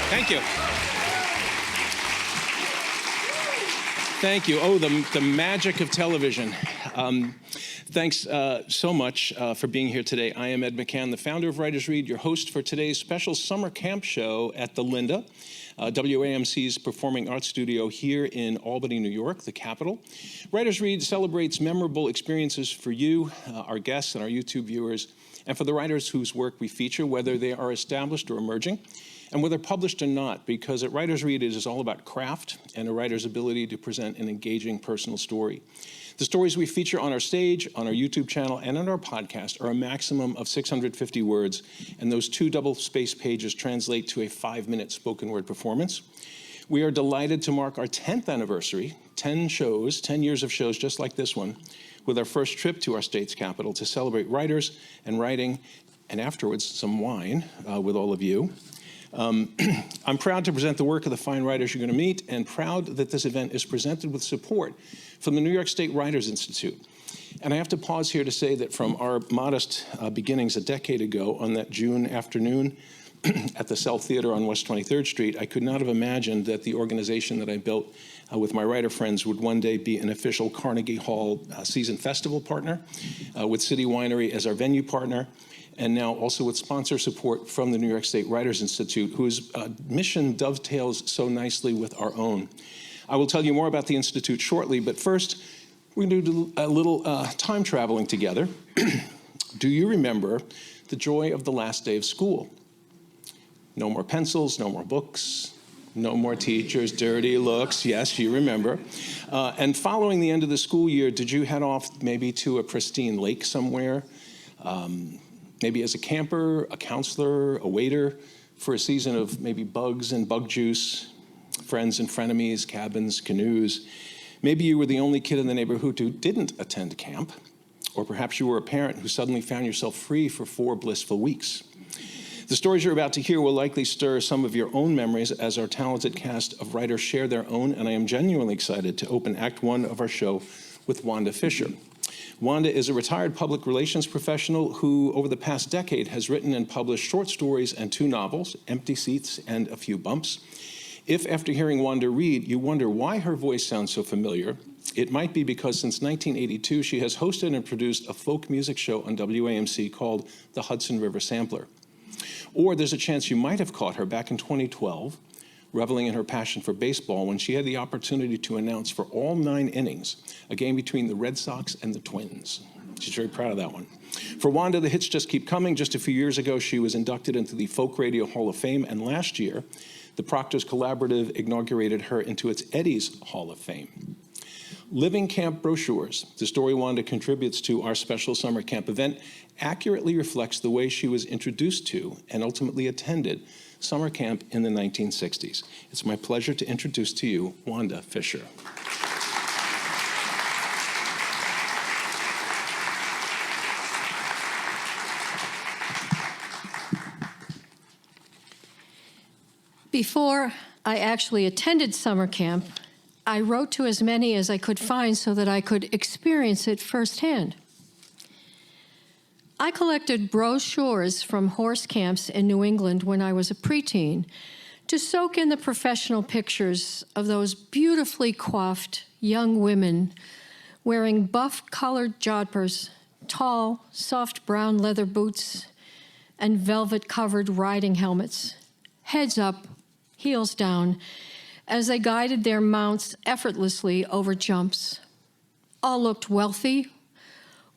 Thank you. Thank you. Oh, the magic of television. Thanks so much for being here today. I am Ed McCann, the founder of Writers Read, your host for today's special summer camp show at the Linda, WAMC's performing arts studio here in Albany, New York, the capital. Writers Read celebrates memorable experiences for you, our guests, and our YouTube viewers, and for the writers whose work we feature, whether they are established or emerging, and whether published or not, because at Writers Read it is all about craft and a writer's ability to present an engaging personal story. The stories we feature on our stage, on our YouTube channel, and on our podcast are a maximum of 650 words, and those 2 double-spaced pages translate to a 5-minute spoken word performance. We are delighted to mark our 10th anniversary, 10 shows, 10 years of shows just like this one, with our first trip to our state's capital to celebrate writers and writing, and afterwards some wine with all of you. I'm proud to present the work of the fine writers you're going to meet, and proud that this event is presented with support from the New York State Writers Institute. And I have to pause here to say that from our modest beginnings a decade ago on that June afternoon at the Cell Theater on West 23rd Street, I could not have imagined that the organization that I built with my writer friends would one day be an official Carnegie Hall season festival partner, with City Winery as our venue partner, and now also with sponsor support from the New York State Writers Institute, whose mission dovetails so nicely with our own. I will tell you more about the Institute shortly, but first, we're going to do a little time traveling together. Do you remember the joy of the last day of school? No more pencils, no more books, no more teachers, dirty looks. Yes, you remember. And following the end of the school year, did you head off maybe to a pristine lake somewhere? Maybe as a camper, a counselor, a waiter, for a season of maybe bugs and bug juice, friends and frenemies, cabins, canoes. Maybe you were the only kid in the neighborhood who didn't attend camp, or perhaps you were a parent who suddenly found yourself free for 4 blissful weeks. The stories you're about to hear will likely stir some of your own memories as our talented cast of writers share their own, and I am genuinely excited to open Act 1 of our show with Wanda Fisher. Wanda is a retired public relations professional who, over the past decade, has written and published short stories and 2 novels, Empty Seats and A Few Bumps. If, after hearing Wanda read, you wonder why her voice sounds so familiar, it might be because since 1982, she has hosted and produced a folk music show on WAMC called The Hudson River Sampler. Or there's a chance you might have caught her back in 2012, reveling in her passion for baseball, when she had the opportunity to announce for all 9 innings a game between the Red Sox and the Twins. She's very proud of that one. For Wanda, the hits just keep coming. Just a few years ago, she was inducted into the Folk Radio Hall of Fame, and last year, the Proctors Collaborative inaugurated her into its Eddie's Hall of Fame. Living Camp Brochures, the story Wanda contributes to our special summer camp event, accurately reflects the way she was introduced to and ultimately attended summer camp in the 1960s. It's my pleasure to introduce to you Wanda Fisher. Before I actually attended summer camp, I wrote to as many as I could find so that I could experience it firsthand. I collected brochures from horse camps in New England when I was a preteen to soak in the professional pictures of those beautifully coiffed young women wearing buff-colored jodhpurs, tall, soft brown leather boots, and velvet-covered riding helmets, heads up, heels down, as they guided their mounts effortlessly over jumps. All looked wealthy,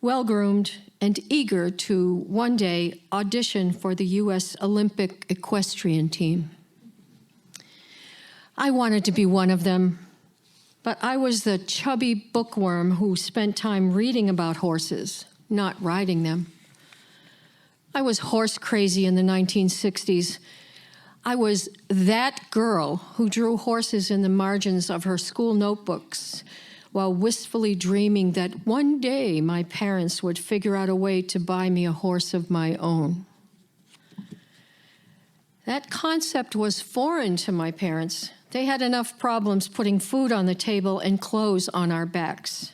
well-groomed, and eager to one day audition for the U.S. Olympic equestrian team. I wanted to be one of them, but I was the chubby bookworm who spent time reading about horses, not riding them. I was horse crazy in the 1960s. I was that girl who drew horses in the margins of her school notebooks while wistfully dreaming that one day my parents would figure out a way to buy me a horse of my own. That concept was foreign to my parents. They had enough problems putting food on the table and clothes on our backs.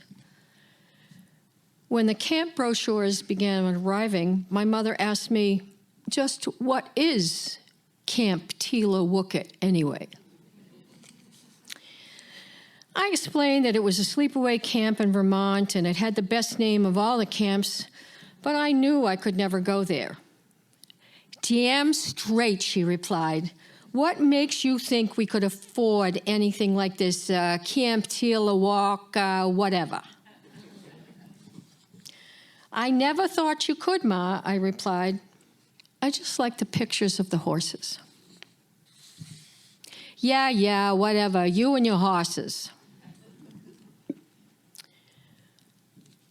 When the camp brochures began arriving, my mother asked me, just what is Camp Tila-Wookett anyway? I explained that it was a sleepaway camp in Vermont and it had the best name of all the camps, but I knew I could never go there. Damn straight, she replied. What makes you think we could afford anything like this Camp Tila-Wookett, whatever? I never thought you could, Ma, I replied. I just like the pictures of the horses. Yeah, whatever, you and your horses.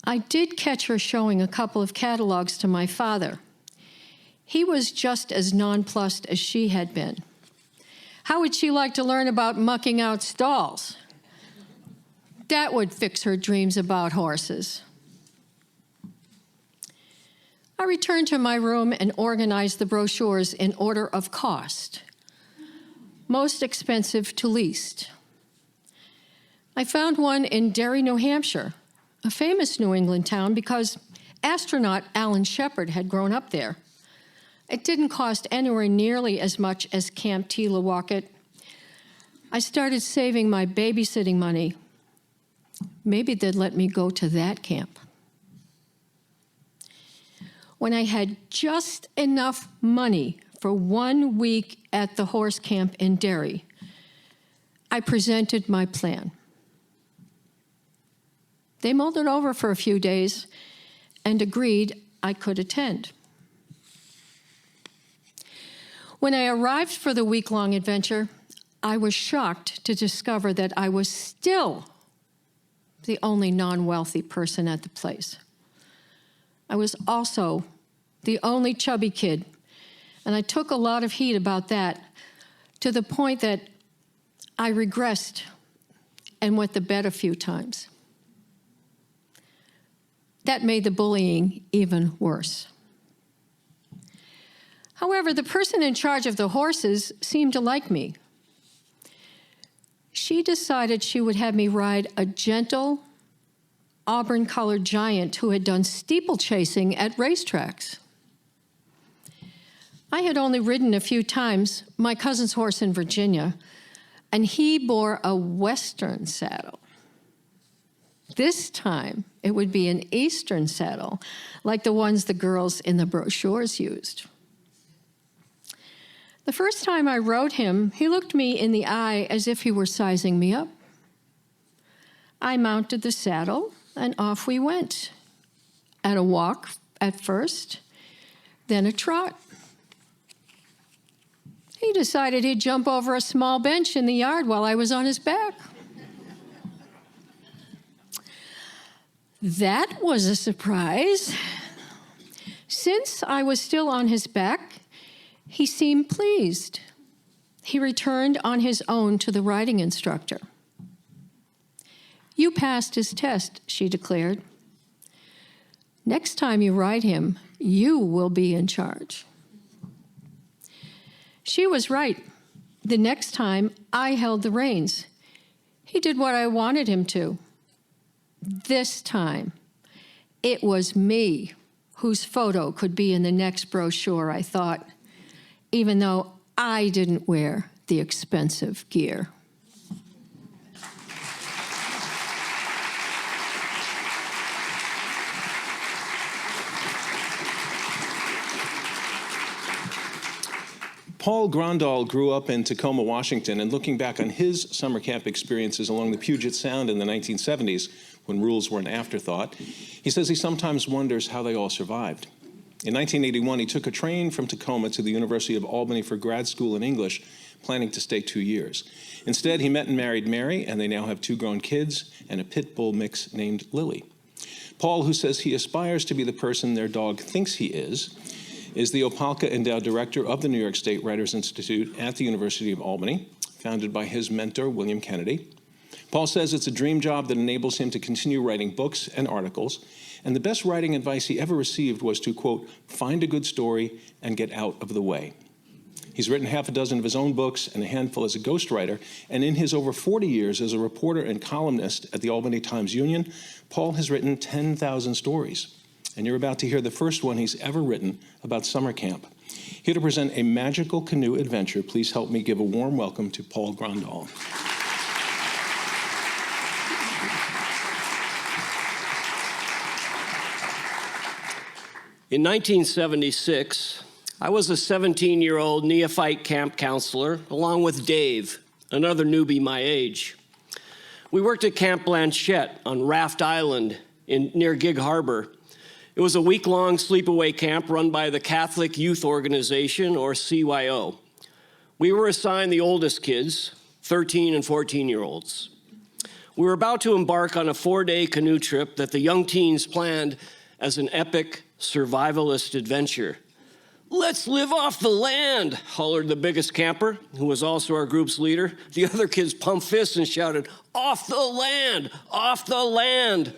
I did catch her showing a couple of catalogs to my father. He was just as nonplussed as she had been. How would she like to learn about mucking out stalls? That would fix her dreams about horses. I returned to my room and organized the brochures in order of cost, most expensive to least. I found one in Derry, New Hampshire, a famous New England town because astronaut Alan Shepard had grown up there. It didn't cost anywhere nearly as much as Camp Tila-Wookett. I started saving my babysitting money. Maybe they'd let me go to that camp. When I had just enough money for 1 week at the horse camp in Derry, I presented my plan. They mulled it over for a few days and agreed I could attend. When I arrived for the week-long adventure, I was shocked to discover that I was still the only non-wealthy person at the place. I was also the only chubby kid, and I took a lot of heat about that, to the point that I regressed and went to bed a few times. That made the bullying even worse. However, the person in charge of the horses seemed to like me. She decided she would have me ride a gentle, auburn-colored giant who had done steeplechasing at racetracks. I had only ridden a few times my cousin's horse in Virginia, and he bore a Western saddle. This time, it would be an Eastern saddle, like the ones the girls in the brochures used. The first time I rode him, he looked me in the eye as if he were sizing me up. I mounted the saddle, and off we went. At a walk at first, then a trot. He decided he'd jump over a small bench in the yard while I was on his back. That was a surprise. Since I was still on his back, he seemed pleased. He returned on his own to the riding instructor. You passed his test, she declared. Next time you ride him, you will be in charge. She was right. The next time, I held the reins. He did what I wanted him to. This time, it was me whose photo could be in the next brochure, I thought, even though I didn't wear the expensive gear. Paul Grandal grew up in Tacoma, Washington, and looking back on his summer camp experiences along the Puget Sound in the 1970s, when rules were an afterthought, he says he sometimes wonders how they all survived. In 1981, he took a train from Tacoma to the University of Albany for grad school in English, planning to stay 2 years. Instead, he met and married Mary, and they now have 2 grown kids and a pit bull mix named Lily. Paul, who says he aspires to be the person their dog thinks he is the Opalka Endowed Director of the New York State Writers Institute at the University of Albany, founded by his mentor, William Kennedy. Paul says it's a dream job that enables him to continue writing books and articles, and the best writing advice he ever received was to, quote, find a good story and get out of the way. He's written 6 of his own books and a handful as a ghostwriter, and in his over 40 years as a reporter and columnist at the Albany Times-Union, Paul has written 10,000 stories. And you're about to hear the first one he's ever written about summer camp. Here to present a magical canoe adventure, please help me give a warm welcome to Paul Grandal. In 1976, I was a 17-year-old neophyte camp counselor, along with Dave, another newbie my age. We worked at Camp Blanchette on Raft Island near Gig Harbor. It was a week-long sleepaway camp run by the Catholic Youth Organization, or CYO. We were assigned the oldest kids, 13 and 14-year-olds. We were about to embark on a 4-day canoe trip that the young teens planned as an epic survivalist adventure. "Let's live off the land," hollered the biggest camper, who was also our group's leader. The other kids pumped fists and shouted, "Off the land! Off the land!"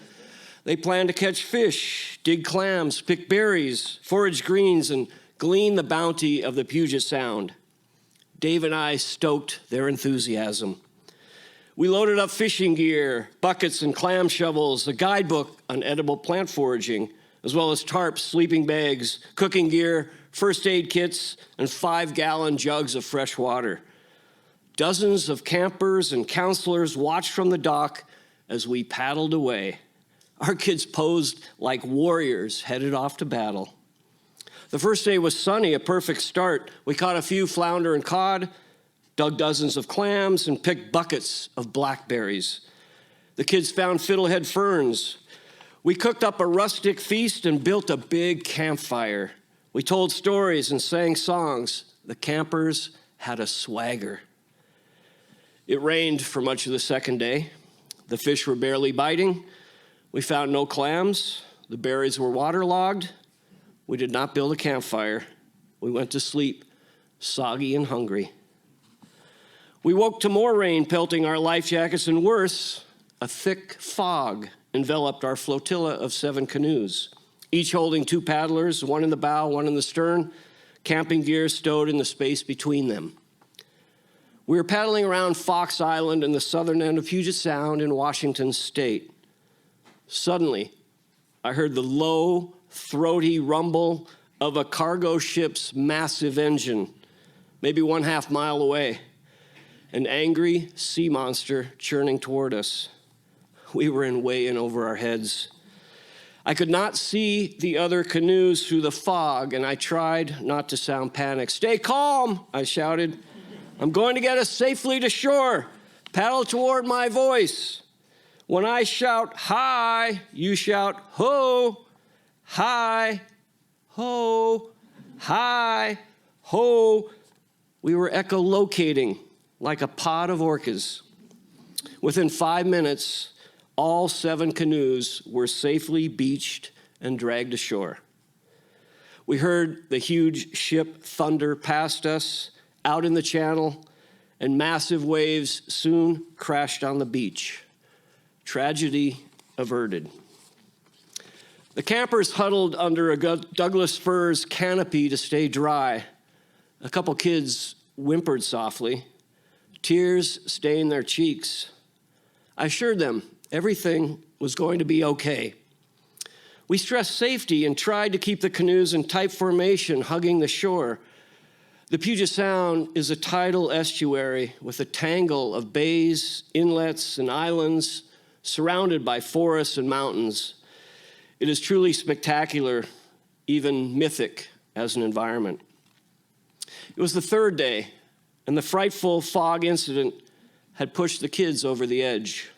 They planned to catch fish, dig clams, pick berries, forage greens, and glean the bounty of the Puget Sound. Dave and I stoked their enthusiasm. We loaded up fishing gear, buckets and clam shovels, a guidebook on edible plant foraging, as well as tarps, sleeping bags, cooking gear, first aid kits, and 5-gallon jugs of fresh water. Dozens of campers and counselors watched from the dock as we paddled away. Our kids posed like warriors headed off to battle. The first day was sunny, a perfect start. We caught a few flounder and cod, dug dozens of clams, and picked buckets of blackberries. The kids found fiddlehead ferns. We cooked up a rustic feast and built a big campfire. We told stories and sang songs. The campers had a swagger. It rained for much of the second day. The fish were barely biting. We found no clams. The berries were waterlogged. We did not build a campfire. We went to sleep, soggy and hungry. We woke to more rain pelting our life jackets, and worse, a thick fog enveloped our flotilla of 7 canoes, each holding 2 paddlers, one in the bow, one in the stern, camping gear stowed in the space between them. We were paddling around Fox Island in the southern end of Puget Sound in Washington State. Suddenly, I heard the low, throaty rumble of a cargo ship's massive engine, maybe 1/2 mile away, an angry sea monster churning toward us. We were way in over our heads. I could not see the other canoes through the fog, and I tried not to sound panicked. "Stay calm," I shouted. "I'm going to get us safely to shore. Paddle toward my voice. When I shout hi, you shout ho, hi, ho, hi, ho." We were echolocating like a pod of orcas. Within 5 minutes, all 7 canoes were safely beached and dragged ashore. We heard the huge ship thunder past us, out in the channel, and massive waves soon crashed on the beach. Tragedy averted. The campers huddled under a Douglas firs canopy to stay dry. A couple kids whimpered softly. Tears stained their cheeks. I assured them everything was going to be okay. We stressed safety and tried to keep the canoes in tight formation, hugging the shore. The Puget Sound is a tidal estuary with a tangle of bays, inlets, and islands surrounded by forests and mountains. It is truly spectacular, even mythic as an environment. It was the 3rd day, and the frightful fog incident had pushed the kids over the edge.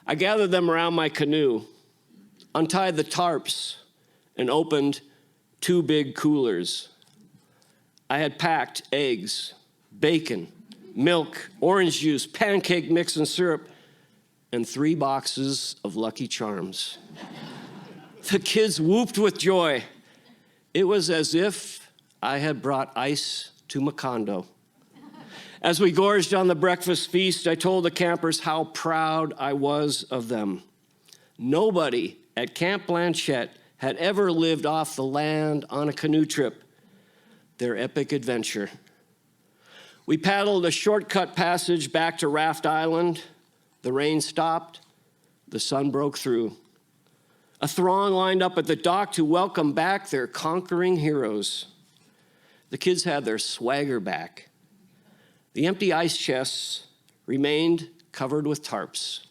I gathered them around my canoe, untied the tarps, and opened 2 big coolers. I had packed eggs, bacon, milk, orange juice, pancake mix and syrup, and 3 boxes of Lucky Charms. The kids whooped with joy. It was as if I had brought ice to Macondo. As we gorged on the breakfast feast, I told the campers how proud I was of them. Nobody at Camp Blanchette had ever lived off the land on a canoe trip, their epic adventure. We paddled a shortcut passage back to Raft Island. The rain stopped. The sun broke through. A throng lined up at the dock to welcome back their conquering heroes. The kids had their swagger back. The empty ice chests remained covered with tarps.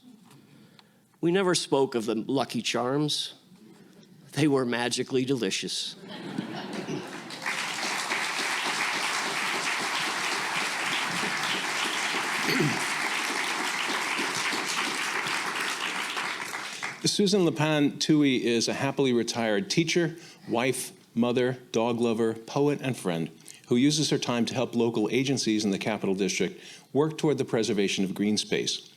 We never spoke of the Lucky Charms. They were magically delicious. Susan Lipan Tui is a happily retired teacher, wife, mother, dog lover, poet, and friend who uses her time to help local agencies in the Capital District work toward the preservation of green space.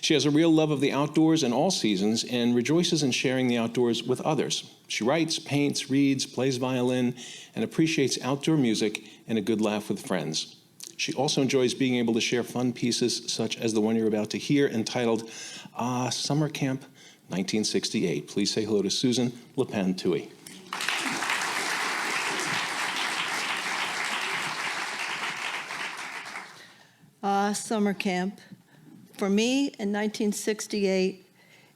She has a real love of the outdoors in all seasons and rejoices in sharing the outdoors with others. She writes, paints, reads, plays violin, and appreciates outdoor music and a good laugh with friends. She also enjoys being able to share fun pieces such as the one you're about to hear entitled Summer Camp 1968. Please say hello to Susan Lipan Tui. Summer camp. For me, in 1968,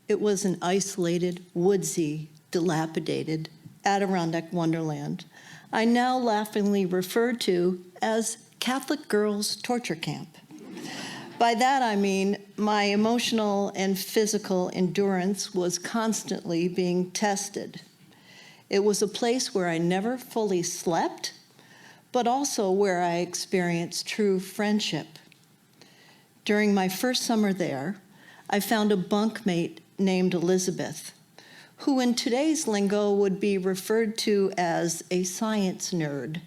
it was an isolated, woodsy, dilapidated Adirondack wonderland I now laughingly refer to as Catholic Girls Torture Camp. By that I mean my emotional and physical endurance was constantly being tested. It was a place where I never fully slept, but also where I experienced true friendship. During my first summer there, I found a bunkmate named Elizabeth, who in today's lingo would be referred to as a science nerd.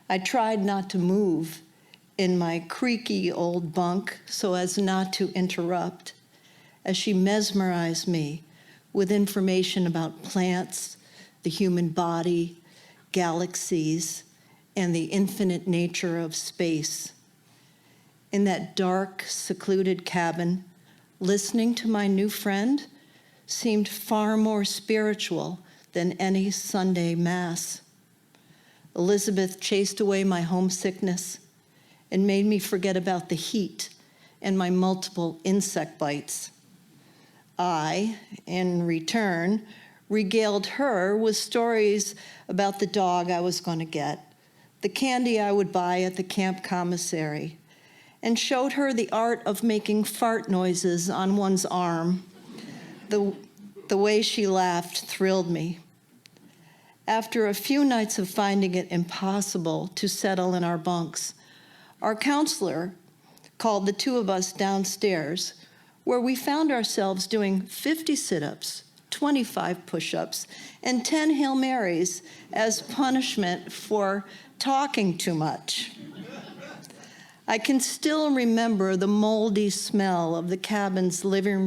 I tried not to move in my creaky old bunk so as not to interrupt, as she mesmerized me with information about plants, the human body, galaxies, and the infinite nature of space. In that dark, secluded cabin, listening to my new friend seemed far more spiritual than any Sunday Mass. Elizabeth chased away my homesickness and made me forget about the heat and my multiple insect bites. I, in return, regaled her with stories about the dog I was going to get, the candy I would buy at the camp commissary, and showed her the art of making fart noises on one's arm. The way she laughed thrilled me. After a few nights of finding it impossible to settle in our bunks, our counselor called the two of us downstairs, where we found ourselves doing 50 sit-ups, 25 push-ups, and 10 Hail Marys as punishment for talking too much. I can still remember the moldy smell of the cabin's living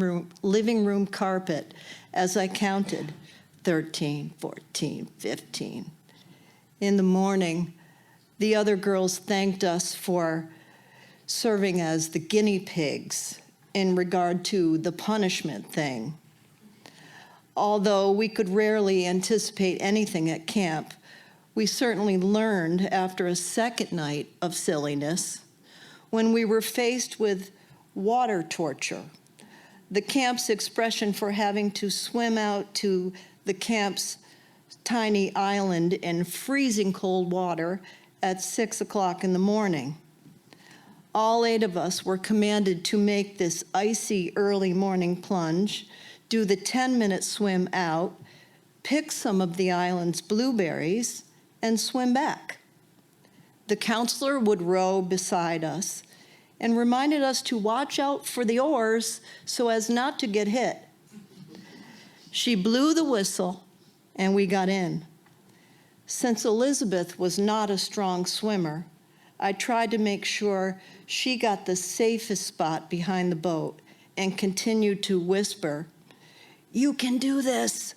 room carpet as I counted 13, 14, 15. In the morning, the other girls thanked us for serving as the guinea pigs in regard to the punishment thing. Although we could rarely anticipate anything at camp, we certainly learned after a second night of silliness when we were faced with water torture, the camp's expression for having to swim out to the camp's tiny island in freezing cold water at 6 o'clock in the morning. All 8 of us were commanded to make this icy early morning plunge, do the 10-minute swim out, pick some of the island's blueberries, and swim back. The counselor would row beside us and reminded us to watch out for the oars so as not to get hit. She blew the whistle, and we got in. Since Elizabeth was not a strong swimmer, I tried to make sure she got the safest spot behind the boat and continued to whisper, "You can do this."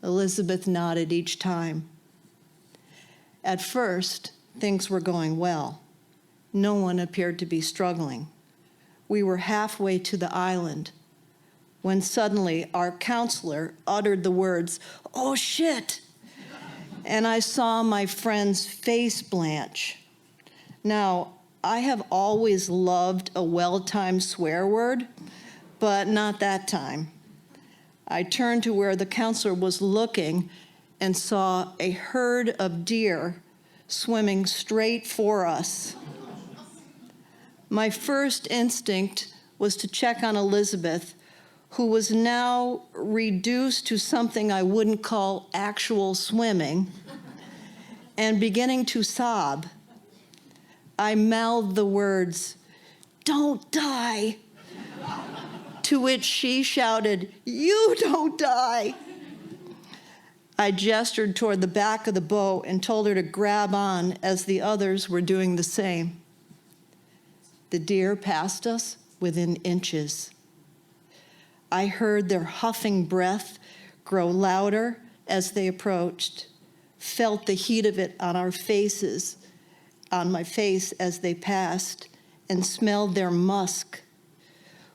Elizabeth nodded each time. At first, things were going well. No one appeared to be struggling. We were halfway to the island when suddenly our counselor uttered the words, "Oh shit," and I saw my friend's face blanch. Now, I have always loved a well-timed swear word, but not that time. I turned to where the counselor was looking and saw a herd of deer swimming straight for us. My first instinct was to check on Elizabeth, who was now reduced to something I wouldn't call actual swimming, and beginning to sob. I mouthed the words, "Don't die," to which she shouted, "You don't die." I gestured toward the back of the boat and told her to grab on as the others were doing the same. The deer passed us within inches. I heard their huffing breath grow louder as they approached, felt the heat of it on our faces, on my face as they passed, and smelled their musk.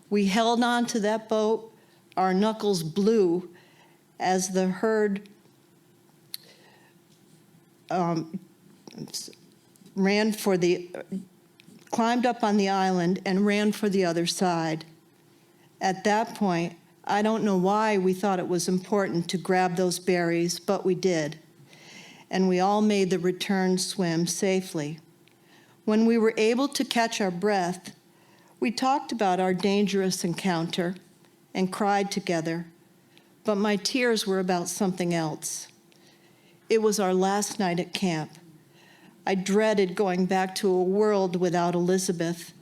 We held on to that boat, our knuckles blue, as the herd climbed up on the island and ran for the other side. At that point, I don't know why we thought it was important to grab those berries, but we did. And we all made the return swim safely. When we were able to catch our breath, we talked about our dangerous encounter and cried together, but my tears were about something else. It was our last night at camp. I dreaded going back to a world without Elizabeth.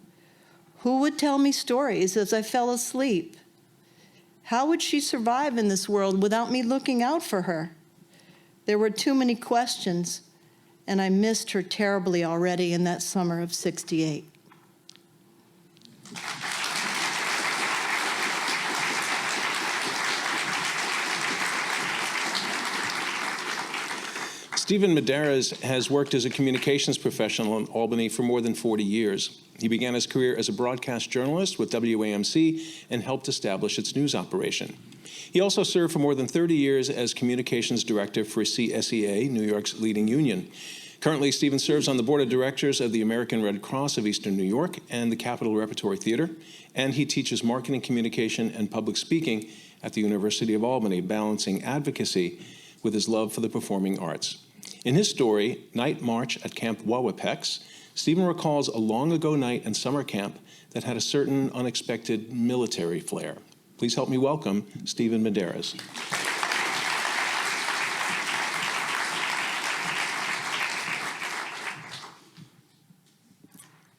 Who would tell me stories as I fell asleep? How would she survive in this world without me looking out for her? There were too many questions, and I missed her terribly already in that summer of '68. Stephen Medeiros has worked as a communications professional in Albany for more than 40 years. He began his career as a broadcast journalist with WAMC and helped establish its news operation. He also served for more than 30 years as communications director for CSEA, New York's leading union. Currently, Stephen serves on the board of directors of the American Red Cross of Eastern New York and the Capitol Repertory Theater, and he teaches marketing, communication, and public speaking at the University of Albany, balancing advocacy with his love for the performing arts. In his story, Night March at Camp Wawapex, Stephen recalls a long-ago night in summer camp that had a certain unexpected military flair. Please help me welcome Stephen Medeiros.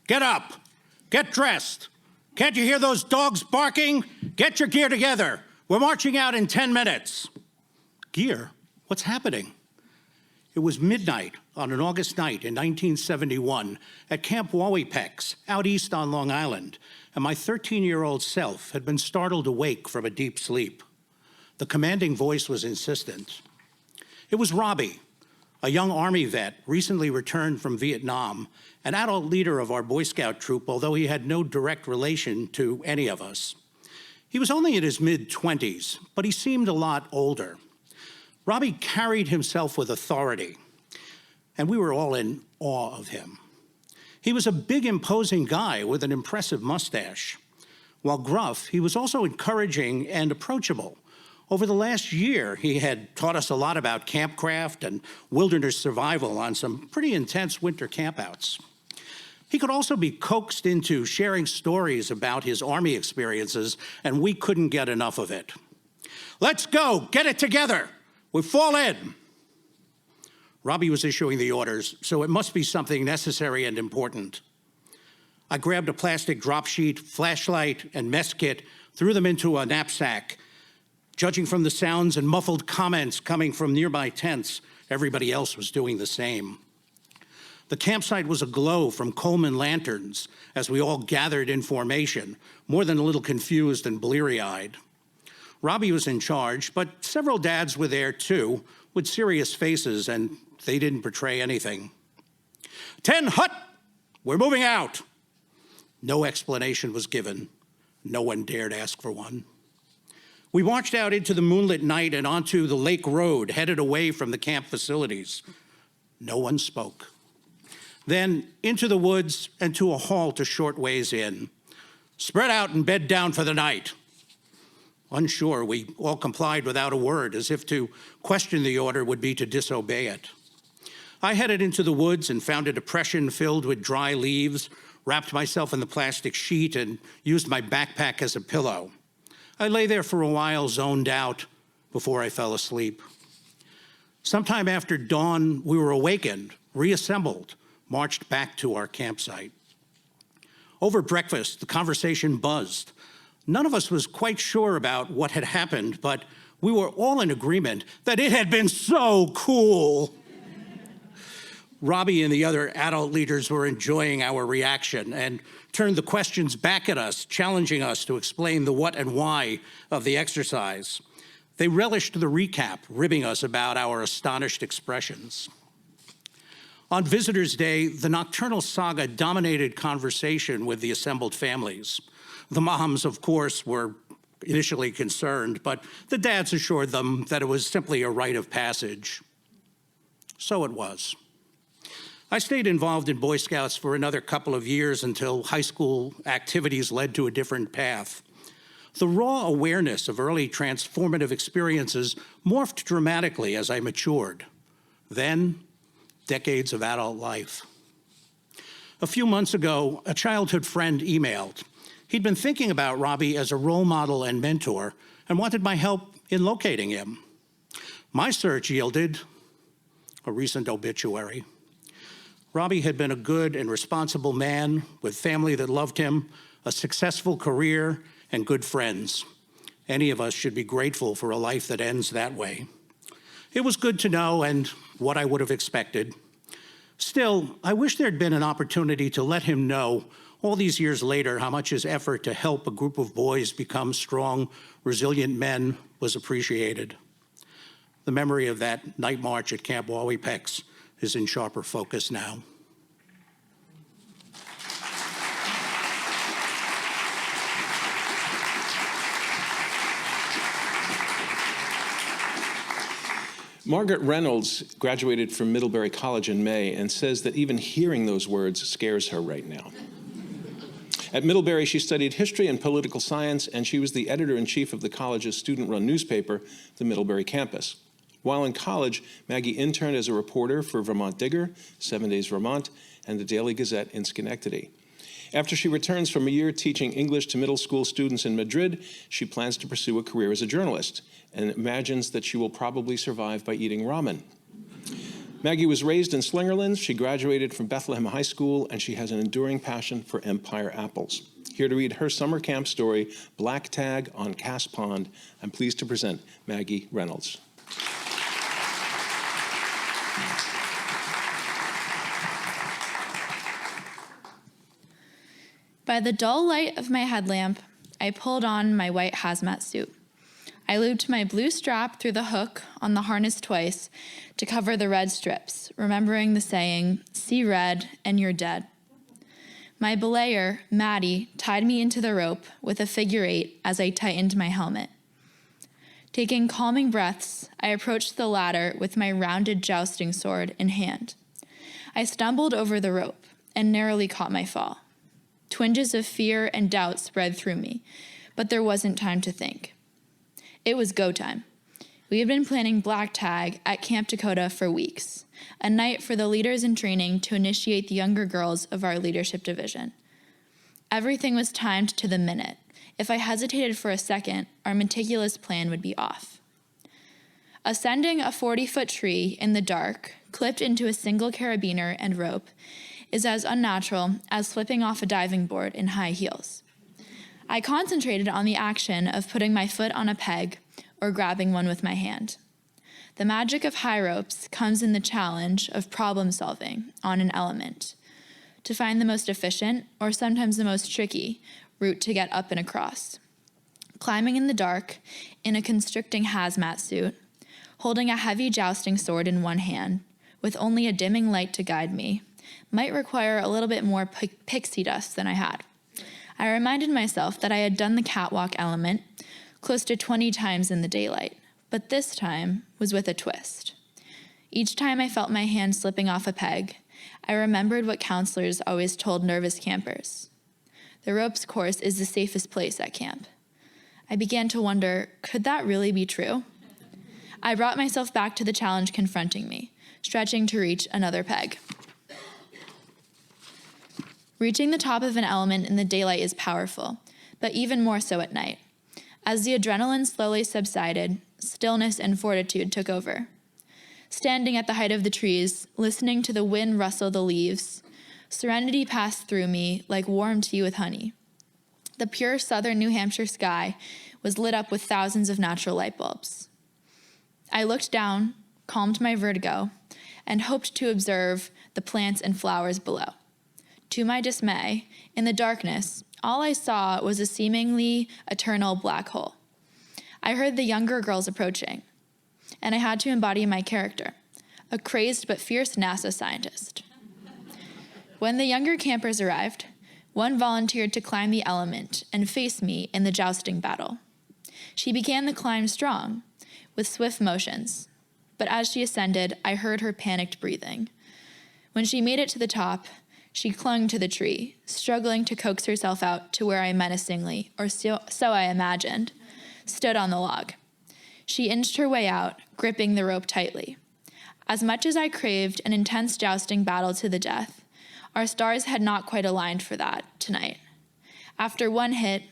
Get up. Get dressed. Can't you hear those dogs barking? Get your gear together. We're marching out in 10 minutes. Gear? What's happening? It was midnight on an August night in 1971 at Camp Wawapex, out east on Long Island, and my 13-year-old self had been startled awake from a deep sleep. The commanding voice was insistent. It was Robbie, a young Army vet recently returned from Vietnam, an adult leader of our Boy Scout troop, although he had no direct relation to any of us. He was only in his mid-20s, but he seemed a lot older. Robbie carried himself with authority, and we were all in awe of him. He was a big, imposing guy with an impressive mustache. While gruff, he was also encouraging and approachable. Over the last year, he had taught us a lot about campcraft and wilderness survival on some pretty intense winter campouts. He could also be coaxed into sharing stories about his Army experiences, and we couldn't get enough of it. Let's go, get it together. We fall in. Robbie was issuing the orders, so it must be something necessary and important. I grabbed a plastic drop sheet, flashlight, and mess kit, threw them into a knapsack. Judging from the sounds and muffled comments coming from nearby tents, everybody else was doing the same. The campsite was aglow from Coleman lanterns as we all gathered in formation, more than a little confused and bleary-eyed. Robbie was in charge, but several dads were there too, with serious faces, and they didn't betray anything. 10 hut! We're moving out! No explanation was given. No one dared ask for one. We marched out into the moonlit night and onto the Lake Road, headed away from the camp facilities. No one spoke. Then into the woods and to a halt a short ways in. Spread out and bed down for the night. Unsure, we all complied without a word, as if to question the order would be to disobey it. I headed into the woods and found a depression filled with dry leaves, wrapped myself in the plastic sheet, and used my backpack as a pillow. I lay there for a while, zoned out, before I fell asleep. Sometime after dawn, we were awakened, reassembled, marched back to our campsite. Over breakfast, the conversation buzzed. None of us was quite sure about what had happened, but we were all in agreement that it had been so cool. Robbie and the other adult leaders were enjoying our reaction and turned the questions back at us, challenging us to explain the what and why of the exercise. They relished the recap, ribbing us about our astonished expressions. On Visitors' Day, the nocturnal saga dominated conversation with the assembled families. The moms, of course, were initially concerned, but the dads assured them that it was simply a rite of passage. So it was. I stayed involved in Boy Scouts for another couple of years until high school activities led to a different path. The raw awareness of early transformative experiences morphed dramatically as I matured. Then, decades of adult life. A few months ago, a childhood friend emailed. He'd been thinking about Robbie as a role model and mentor and wanted my help in locating him. My search yielded a recent obituary. Robbie had been a good and responsible man with family that loved him, a successful career, and good friends. Any of us should be grateful for a life that ends that way. It was good to know and what I would have expected. Still, I wish there'd been an opportunity to let him know all these years later how much his effort to help a group of boys become strong, resilient men was appreciated. The memory of that night march at Camp Wauwepex is in sharper focus now. Margaret Reynolds graduated from Middlebury College in May and says that even hearing those words scares her right now. At Middlebury, she studied history and political science, and she was the editor-in-chief of the college's student-run newspaper, the Middlebury Campus. While in college, Maggie interned as a reporter for Vermont Digger, 7 Days Vermont, and the Daily Gazette in Schenectady. After she returns from a year teaching English to middle school students in Madrid, she plans to pursue a career as a journalist and imagines that she will probably survive by eating ramen. Maggie was raised in Slingerland. She graduated from Bethlehem High School, and she has an enduring passion for Empire apples. Here to read her summer camp story, Black Tag on Cass Pond, I'm pleased to present Maggie Reynolds. By the dull light of my headlamp, I pulled on my white hazmat suit. I looped my blue strap through the hook on the harness twice to cover the red strips, remembering the saying, "See red and you're dead." My belayer, Maddie, tied me into the rope with a figure 8 as I tightened my helmet. Taking calming breaths, I approached the ladder with my rounded jousting sword in hand. I stumbled over the rope and narrowly caught my fall. Twinges of fear and doubt spread through me, but there wasn't time to think. It was go time. We had been planning Black Tag at Camp Dakota for weeks, a night for the leaders in training to initiate the younger girls of our leadership division. Everything was timed to the minute. If I hesitated for a second, our meticulous plan would be off. Ascending a 40-foot tree in the dark, clipped into a single carabiner and rope, is as unnatural as slipping off a diving board in high heels. I concentrated on the action of putting my foot on a peg or grabbing one with my hand. The magic of high ropes comes in the challenge of problem solving on an element, to find the most efficient, or sometimes the most tricky, route to get up and across. Climbing in the dark, in a constricting hazmat suit, holding a heavy jousting sword in one hand, with only a dimming light to guide me, might require a little bit more pixie dust than I had. I reminded myself that I had done the catwalk element close to 20 times in the daylight, but this time was with a twist. Each time I felt my hand slipping off a peg, I remembered what counselors always told nervous campers. The ropes course is the safest place at camp. I began to wonder, could that really be true? I brought myself back to the challenge confronting me, stretching to reach another peg. Reaching the top of an element in the daylight is powerful, but even more so at night. As the adrenaline slowly subsided, stillness and fortitude took over. Standing at the height of the trees, listening to the wind rustle the leaves, serenity passed through me like warm tea with honey. The pure southern New Hampshire sky was lit up with thousands of natural light bulbs. I looked down, calmed my vertigo, and hoped to observe the plants and flowers below. To my dismay, in the darkness, all I saw was a seemingly eternal black hole. I heard the younger girls approaching, and I had to embody my character, a crazed but fierce NASA scientist. When the younger campers arrived, one volunteered to climb the element and face me in the jousting battle. She began the climb strong, with swift motions, but as she ascended, I heard her panicked breathing. When she made it to the top, she clung to the tree, struggling to coax herself out to where I menacingly, or so I imagined, stood on the log. She inched her way out, gripping the rope tightly. As much as I craved an intense jousting battle to the death, our stars had not quite aligned for that tonight. After one hit,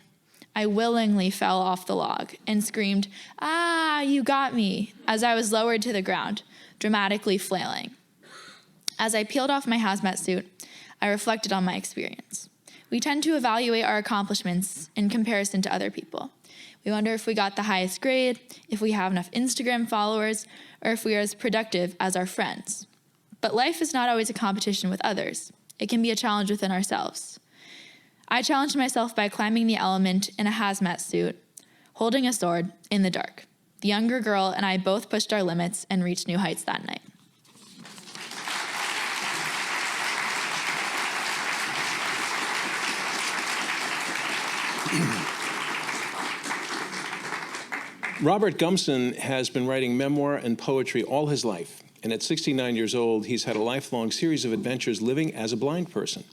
I willingly fell off the log and screamed, "Ah, you got me," as I was lowered to the ground, dramatically flailing. As I peeled off my hazmat suit, I reflected on my experience. We tend to evaluate our accomplishments in comparison to other people. We wonder if we got the highest grade, if we have enough Instagram followers, or if we are as productive as our friends. But life is not always a competition with others. It can be a challenge within ourselves. I challenged myself by climbing the element in a hazmat suit, holding a sword in the dark. The younger girl and I both pushed our limits and reached new heights that night. Robert Gumson has been writing memoir and poetry all his life, and at 69 years old, he's had a lifelong series of adventures living as a blind person.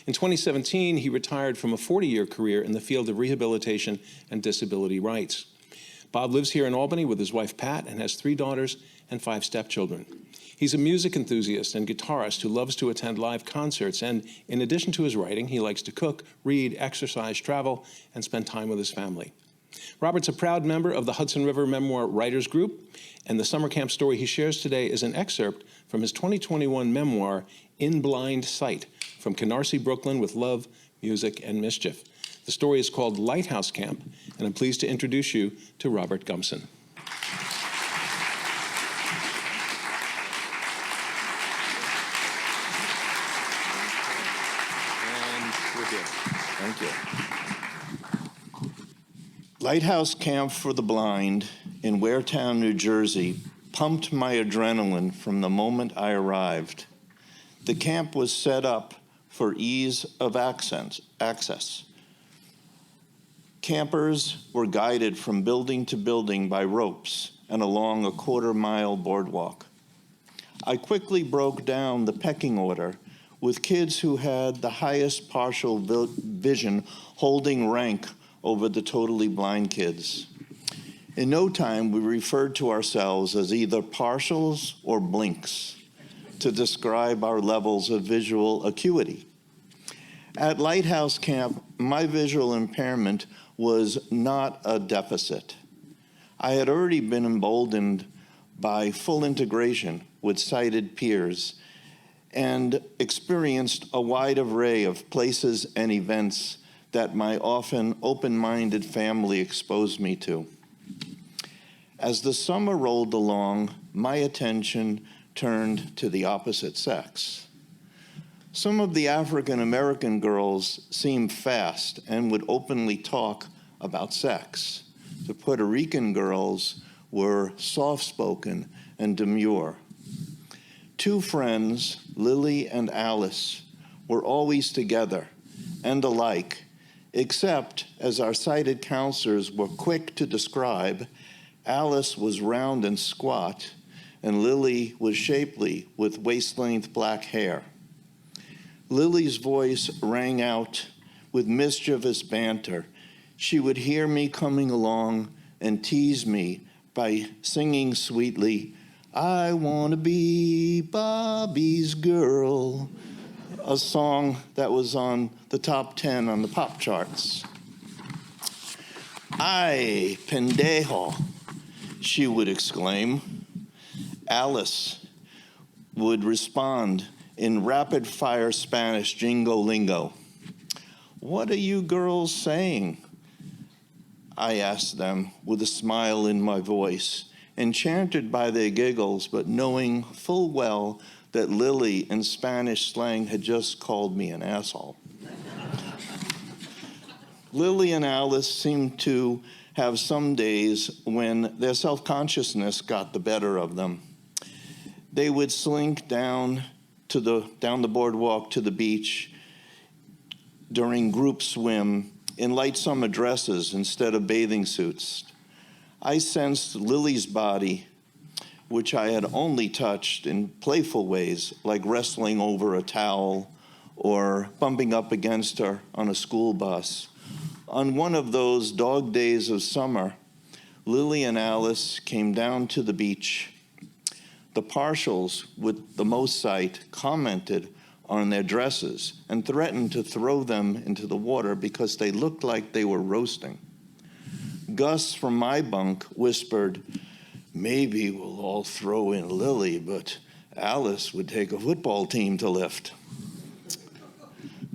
In 2017, he retired from a 40-year career in the field of rehabilitation and disability rights. Bob lives here in Albany with his wife, Pat, and has 3 daughters and 5 stepchildren. He's a music enthusiast and guitarist who loves to attend live concerts, and in addition to his writing, he likes to cook, read, exercise, travel, and spend time with his family. Robert's a proud member of the Hudson River Memoir Writers Group, and the summer camp story he shares today is an excerpt from his 2021 memoir, In Blind Sight, from Canarsie, Brooklyn, with love, music, and mischief. The story is called Lighthouse Camp, and I'm pleased to introduce you to Robert Gumson. And we're here. Thank you. Lighthouse Camp for the Blind in Waretown, New Jersey, pumped my adrenaline from the moment I arrived. The camp was set up for ease of access. Campers were guided from building to building by ropes and along a quarter-mile boardwalk. I quickly broke down the pecking order with kids who had the highest partial vision holding rank over the totally blind kids. In no time, we referred to ourselves as either partials or blinks to describe our levels of visual acuity. At Lighthouse Camp, my visual impairment was not a deficit. I had already been emboldened by full integration with sighted peers and experienced a wide array of places and events that my often open-minded family exposed me to. As the summer rolled along, my attention turned to the opposite sex. Some of the African-American girls seemed fast and would openly talk about sex. The Puerto Rican girls were soft-spoken and demure. 2 friends, Lily and Alice, were always together and alike, except, as our sighted counselors were quick to describe, Alice was round and squat, and Lily was shapely with waist-length black hair. Lily's voice rang out with mischievous banter. She would hear me coming along and tease me by singing sweetly, I want to be Bobby's girl, a song that was on the top 10 on the pop charts. Ay, pendejo, she would exclaim. Alice would respond in rapid-fire Spanish jingo lingo. What are you girls saying? I asked them with a smile in my voice, enchanted by their giggles, but knowing full well that Lily in Spanish slang had just called me an asshole. Lily and Alice seemed to have some days when their self-consciousness got the better of them. They would slink down the boardwalk to the beach during group swim in light summer dresses instead of bathing suits. I sensed Lily's body, which I had only touched in playful ways, like wrestling over a towel or bumping up against her on a school bus. On one of those dog days of summer, Lily and Alice came down to the beach. The partials with the most sight commented on their dresses and threatened to throw them into the water because they looked like they were roasting. Gus from my bunk whispered, maybe we'll all throw in Lily, but Alice would take a football team to lift.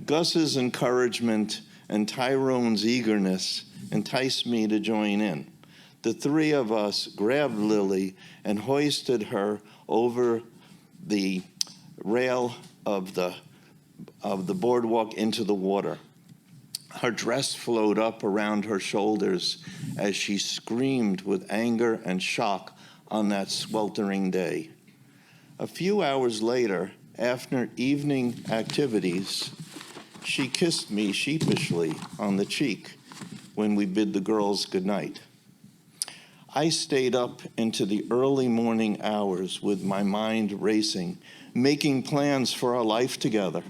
Gus's encouragement and Tyrone's eagerness enticed me to join in. The three of us grabbed Lily and hoisted her over the rail of the boardwalk into the water. Her dress flowed up around her shoulders as she screamed with anger and shock on that sweltering day. A few hours later, after evening activities, she kissed me sheepishly on the cheek when we bid the girls goodnight. I stayed up into the early morning hours with my mind racing, making plans for our life together.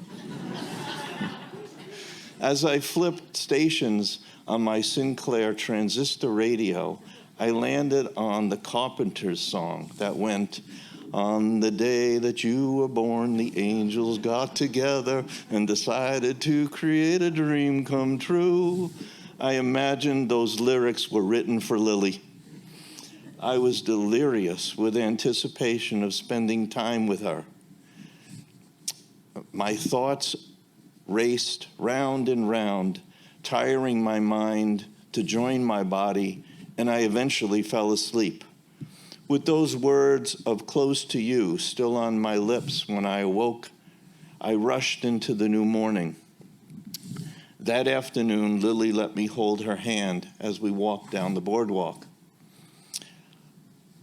As I flipped stations on my Sinclair transistor radio, I landed on the Carpenters song that went, on the day that you were born, the angels got together and decided to create a dream come true. I imagined those lyrics were written for Lily. I was delirious with anticipation of spending time with her. My thoughts raced round and round, tiring my mind to join my body, and I eventually fell asleep. With those words of close to you still on my lips when I awoke, I rushed into the new morning. That afternoon, Lily let me hold her hand as we walked down the boardwalk.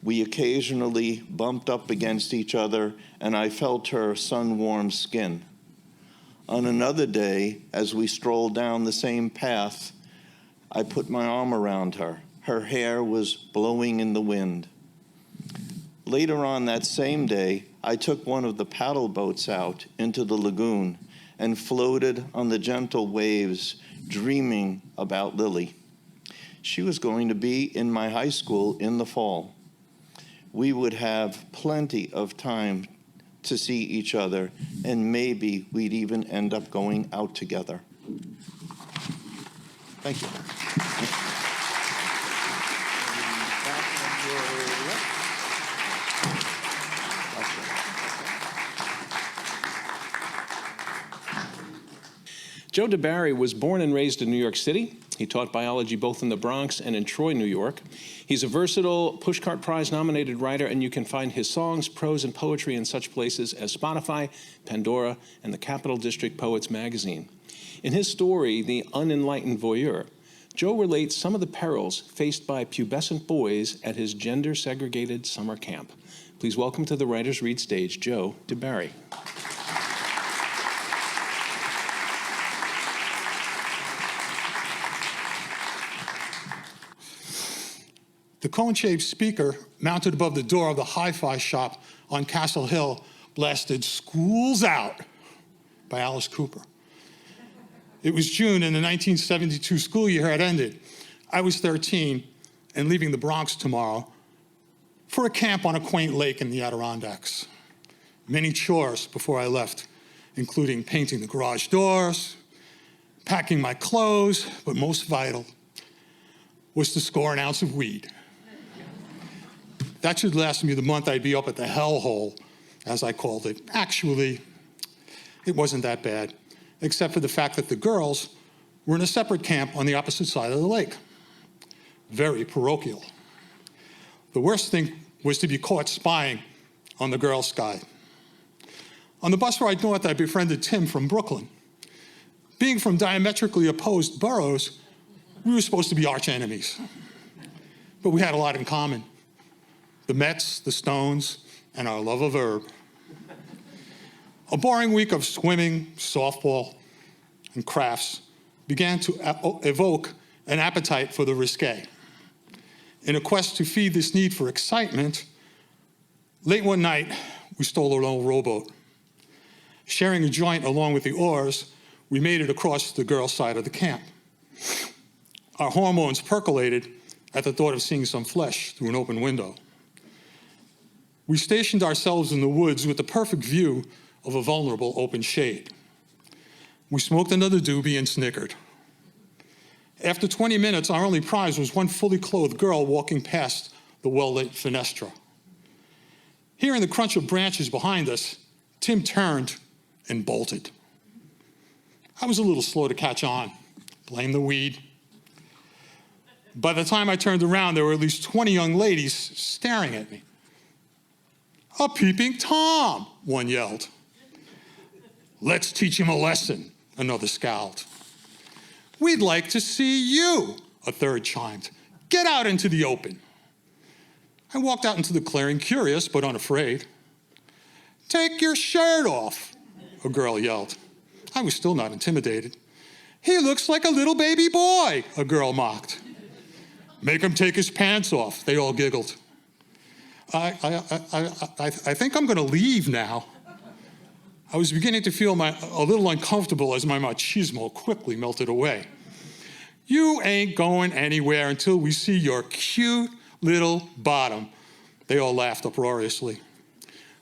We occasionally bumped up against each other, and I felt her sun-warmed skin. On another day, as we strolled down the same path, I put my arm around her. Her hair was blowing in the wind. Later on that same day, I took one of the paddle boats out into the lagoon and floated on the gentle waves, dreaming about Lily. She was going to be in my high school in the fall. We would have plenty of time to see each other, and maybe we'd even end up going out together. Thank you. Joe DeBarry was born and raised in New York City. He taught biology both in the Bronx and in Troy, New York. He's a versatile Pushcart Prize-nominated writer, and you can find his songs, prose, and poetry in such places as Spotify, Pandora, and the Capital District Poets magazine. In his story, The Unenlightened Voyeur, Joe relates some of the perils faced by pubescent boys at his gender-segregated summer camp. Please welcome to the Writers' Read stage, Joe DeBarry. The cone-shaped speaker mounted above the door of the hi-fi shop on Castle Hill blasted "School's Out" by Alice Cooper. It was June and the 1972 school year had ended. I was 13 and leaving the Bronx tomorrow for a camp on a quaint lake in the Adirondacks. Many chores before I left, including painting the garage doors, packing my clothes, but most vital was to score an ounce of weed. That should last me the month I'd be up at the hellhole, as I called it. Actually, it wasn't that bad, except for the fact that the girls were in a separate camp on the opposite side of the lake. Very parochial. The worst thing was to be caught spying on the Girl Scout. On the bus ride north, I befriended Tim from Brooklyn. Being from diametrically opposed boroughs, we were supposed to be arch enemies. But we had a lot in common. The Mets, the Stones, and our love of herb. A boring week of swimming, softball, and crafts began to evoke an appetite for the risque. In a quest to feed this need for excitement, late one night, we stole an old rowboat. Sharing a joint along with the oars, we made it across the girls' side of the camp. Our hormones percolated at the thought of seeing some flesh through an open window. We stationed ourselves in the woods with the perfect view of a vulnerable open shade. We smoked another doobie and snickered. After 20 minutes, our only prize was one fully clothed girl walking past the well-lit fenestra. Hearing the crunch of branches behind us, Tim turned and bolted. I was a little slow to catch on. Blame the weed. By the time I turned around, there were at least 20 young ladies staring at me. "A peeping Tom," one yelled. "Let's teach him a lesson," another scowled. "We'd like to see you," a third chimed. "Get out into the open." I walked out into the clearing, curious but unafraid. "Take your shirt off," a girl yelled. I was still not intimidated. "He looks like a little baby boy," a girl mocked. "Make him take his pants off," they all giggled. I think I'm going to leave now. I was beginning to feel a little uncomfortable as my machismo quickly melted away. "You ain't going anywhere until we see your cute little bottom," they all laughed uproariously.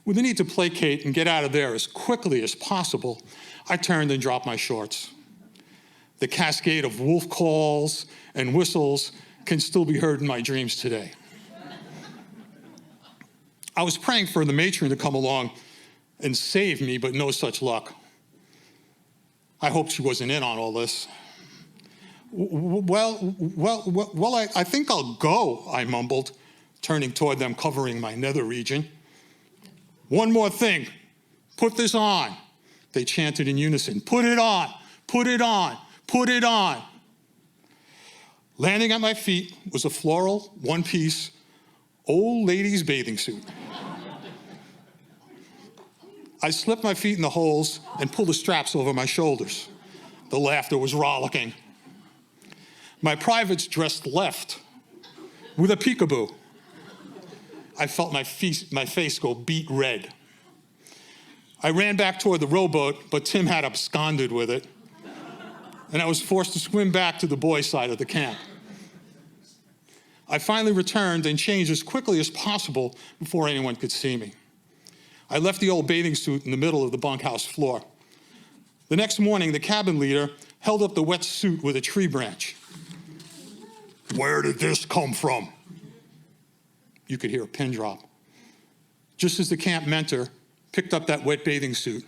With the need to placate and get out of there as quickly as possible, I turned and dropped my shorts. The cascade of wolf calls and whistles can still be heard in my dreams today. I was praying for the matron to come along and save me, but no such luck. I hoped she wasn't in on all this. Well, I think I'll go," I mumbled, turning toward them, covering my nether region. "One more thing. Put this on," they chanted in unison. "Put it on, put it on, put it on." Landing at my feet was a floral, one-piece, old lady's bathing suit. I slipped my feet in the holes and pulled the straps over my shoulders. The laughter was rollicking. My privates dressed left with a peekaboo. I felt my face go beet red. I ran back toward the rowboat, but Tim had absconded with it, and I was forced to swim back to the boys' side of the camp. I finally returned and changed as quickly as possible before anyone could see me. I left the old bathing suit in the middle of the bunkhouse floor. The next morning, the cabin leader held up the wet suit with a tree branch. "Where did this come from?" You could hear a pin drop. Just as the camp mentor picked up that wet bathing suit,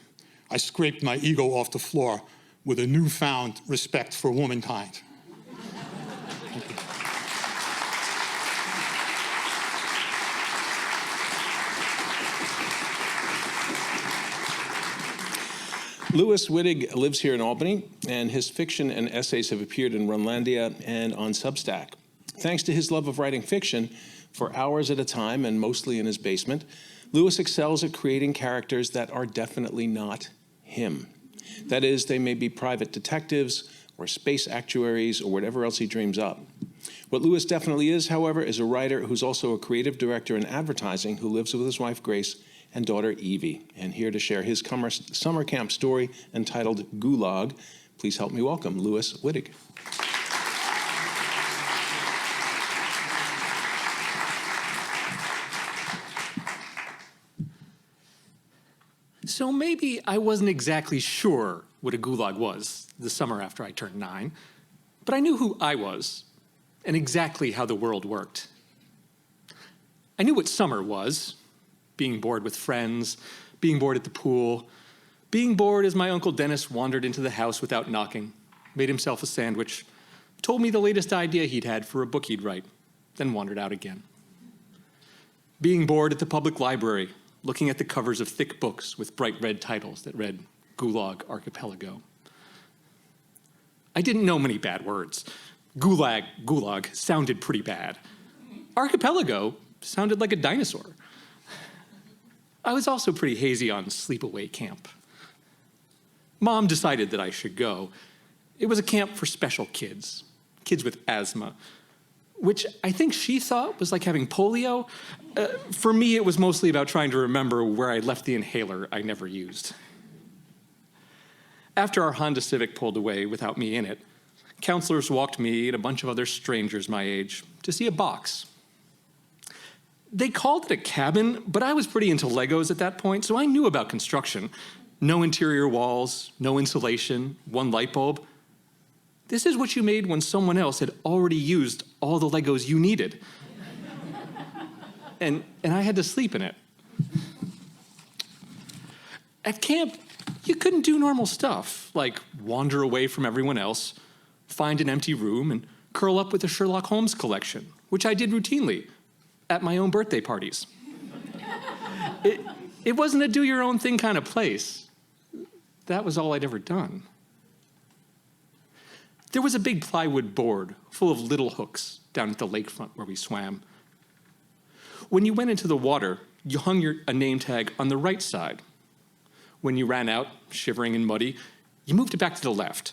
I scraped my ego off the floor with a newfound respect for womankind. Thank you. Louis Wittig lives here in Albany, and his fiction and essays have appeared in Runlandia and on Substack. Thanks to his love of writing fiction, for hours at a time and mostly in his basement, Louis excels at creating characters that are definitely not him. That is, they may be private detectives or space actuaries or whatever else he dreams up. What Louis definitely is, however, is a writer who's also a creative director in advertising who lives with his wife, Grace, and daughter, Evie. And here to share his summer camp story entitled Gulag, please help me welcome Louis Wittig. So maybe I wasn't exactly sure what a gulag was the summer after I turned 9, but I knew who I was and exactly how the world worked. I knew what summer was, being bored with friends, being bored at the pool, being bored as my Uncle Dennis wandered into the house without knocking, made himself a sandwich, told me the latest idea he'd had for a book he'd write, then wandered out again. Being bored at the public library, looking at the covers of thick books with bright red titles that read Gulag Archipelago. I didn't know many bad words. Gulag sounded pretty bad. Archipelago sounded like a dinosaur. I was also pretty hazy on sleepaway camp. Mom decided that I should go. It was a camp for special kids, kids with asthma, which I think she thought was like having polio. For me, it was mostly about trying to remember where I left the inhaler I never used. After our Honda Civic pulled away without me in it, counselors walked me and a bunch of other strangers my age to see a box. They called it a cabin, but I was pretty into Legos at that point, so I knew about construction. No interior walls, no insulation, one light bulb. This is what you made when someone else had already used all the Legos you needed. And I had to sleep in it. At camp, you couldn't do normal stuff, like wander away from everyone else, find an empty room, and curl up with the Sherlock Holmes collection, which I did routinely at my own birthday parties. It wasn't a do-your-own-thing kind of place. That was all I'd ever done. There was a big plywood board full of little hooks down at the lakefront where we swam. When you went into the water, you hung a name tag on the right side. When you ran out, shivering and muddy, you moved it back to the left.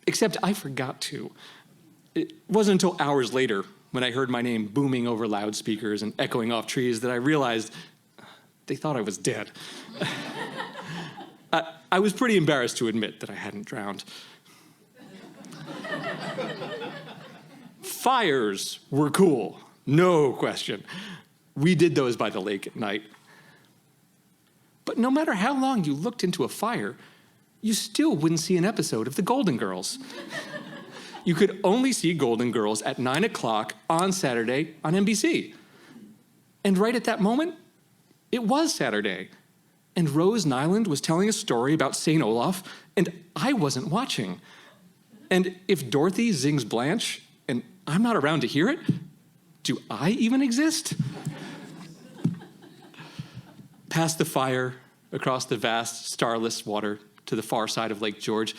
Except I forgot to. It wasn't until hours later, when I heard my name booming over loudspeakers and echoing off trees, that I realized they thought I was dead. I was pretty embarrassed to admit that I hadn't drowned. Fires were cool, no question. We did those by the lake at night. But no matter how long you looked into a fire, you still wouldn't see an episode of The Golden Girls. You could only see Golden Girls at 9 o'clock on Saturday on NBC. And right at that moment, it was Saturday. And Rose Nyland was telling a story about St. Olaf, and I wasn't watching. And if Dorothy zings Blanche, and I'm not around to hear it, do I even exist? Past the fire, across the vast, starless water to the far side of Lake George,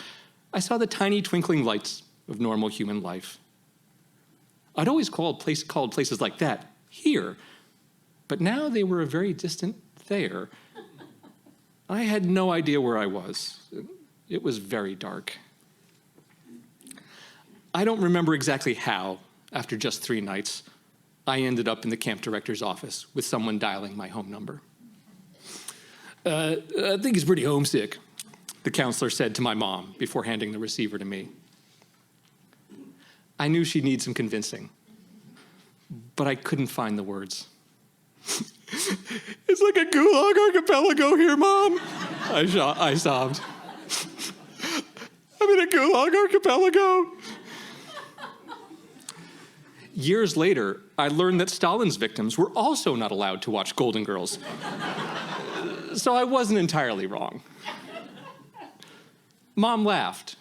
I saw the tiny twinkling lights of normal human life. I'd always called places like that here, but now they were a very distant there. I had no idea where I was. It was very dark. I don't remember exactly how, after just 3 nights, I ended up in the camp director's office with someone dialing my home number. I think he's pretty homesick, the counselor said to my mom before handing the receiver to me. I knew she'd need some convincing, but I couldn't find the words. It's like a Gulag Archipelago here, Mom, I sobbed. I'm in a Gulag Archipelago. Years later, I learned that Stalin's victims were also not allowed to watch Golden Girls. So I wasn't entirely wrong. Mom laughed.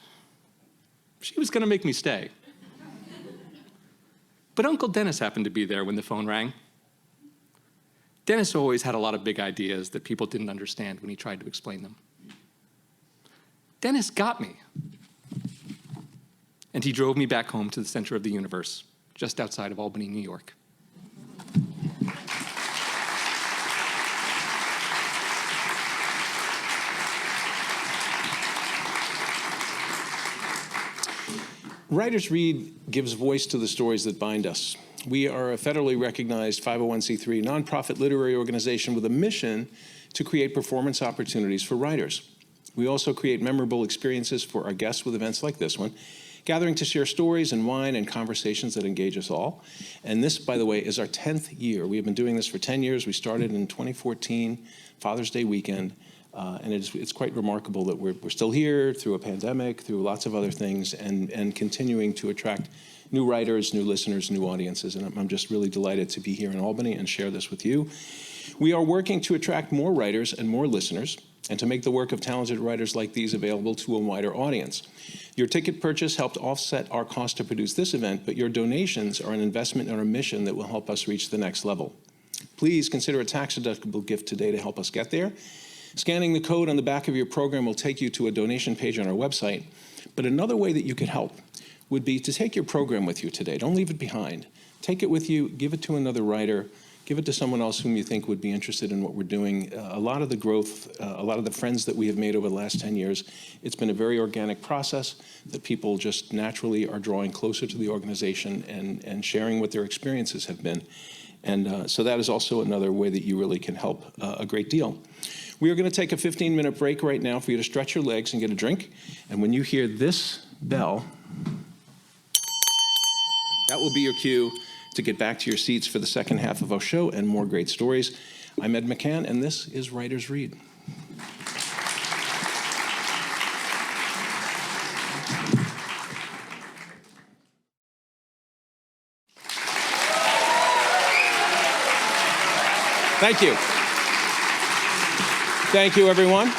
She was going to make me stay. But Uncle Dennis happened to be there when the phone rang. Dennis always had a lot of big ideas that people didn't understand when he tried to explain them. Dennis got me. And he drove me back home to the center of the universe, just outside of Albany, New York. Writers Read gives voice to the stories that bind us. We are a federally recognized 501c3 nonprofit literary organization with a mission to create performance opportunities for writers. We also create memorable experiences for our guests with events like this one, gathering to share stories and wine and conversations that engage us all. And this, by the way, is our 10th year. We have been doing this for 10 years. We started in 2014, Father's Day weekend. And it's quite remarkable that we're still here through a pandemic, through lots of other things, and continuing to attract new writers, new listeners, new audiences. And I'm just really delighted to be here in Albany and share this with you. We are working to attract more writers and more listeners, and to make the work of talented writers like these available to a wider audience. Your ticket purchase helped offset our cost to produce this event, but your donations are an investment in our mission that will help us reach the next level. Please consider a tax-deductible gift today to help us get there. Scanning the code on the back of your program will take you to a donation page on our website. But another way that you could help would be to take your program with you today. Don't leave it behind. Take it with you, give it to another writer, give it to someone else whom you think would be interested in what we're doing. A lot of the growth, a lot of the friends that we have made over the last 10 years, it's been a very organic process that people just naturally are drawing closer to the organization and sharing what their experiences have been. And so that is also another way that you really can help a great deal. We are going to take a 15-minute break right now for you to stretch your legs and get a drink. And when you hear this bell, that will be your cue to get back to your seats for the second half of our show and more great stories. I'm Ed McCann, and this is Writers Read. Thank you. Thank you, everyone.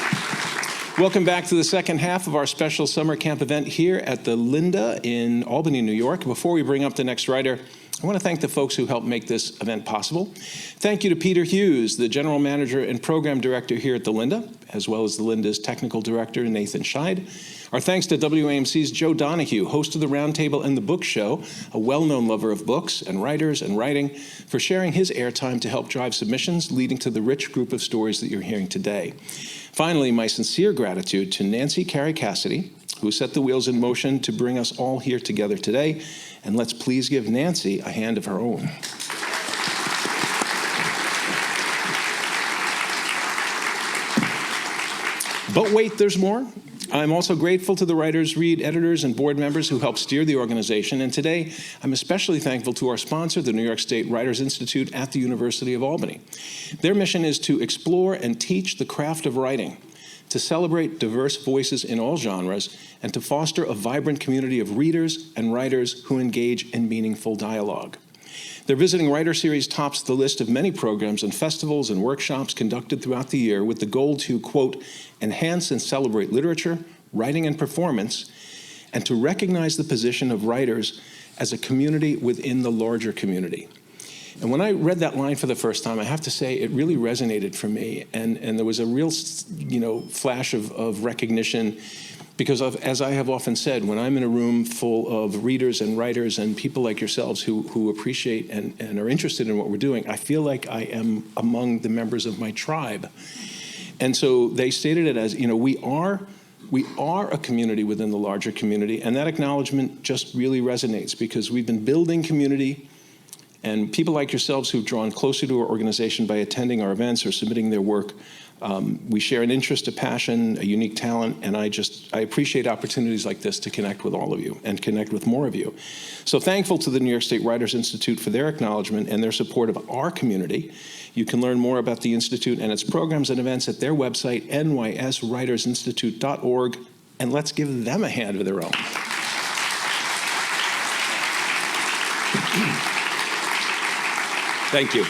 Welcome back to the second half of our special summer camp event here at the Linda in Albany, New York. Before we bring up the next writer, I want to thank the folks who helped make this event possible. Thank you to Peter Hughes, the General Manager and Program Director here at the Linda, as well as the Linda's Technical Director, Nathan Scheid. Our thanks to WAMC's Joe Donahue, host of the Roundtable and the Book Show, a well-known lover of books and writers and writing, for sharing his airtime to help drive submissions, leading to the rich group of stories that you're hearing today. Finally, my sincere gratitude to Nancy Carey Cassidy, who set the wheels in motion to bring us all here together today. And let's please give Nancy a hand of her own. But wait, there's more. I'm also grateful to the Writers Read editors and board members who helped steer the organization. And today, I'm especially thankful to our sponsor, the New York State Writers Institute at the University of Albany. Their mission is to explore and teach the craft of writing, to celebrate diverse voices in all genres, and to foster a vibrant community of readers and writers who engage in meaningful dialogue. Their Visiting Writer Series tops the list of many programs and festivals and workshops conducted throughout the year with the goal to, quote, enhance and celebrate literature, writing, and performance, and to recognize the position of writers as a community within the larger community. And when I read that line for the first time, I have to say it really resonated for me. And there was a real, flash of recognition because as I have often said, when I'm in a room full of readers and writers and people like yourselves who appreciate and are interested in what we're doing, I feel like I am among the members of my tribe. And so they stated it as, we are a community within the larger community, and that acknowledgement just really resonates because we've been building community. And people like yourselves who've drawn closer to our organization by attending our events or submitting their work, we share an interest, a passion, a unique talent, and I appreciate opportunities like this to connect with all of you and connect with more of you. So thankful to the New York State Writers Institute for their acknowledgement and their support of our community. You can learn more about the Institute and its programs and events at their website, nyswritersinstitute.org, and let's give them a hand of their own. Thank you.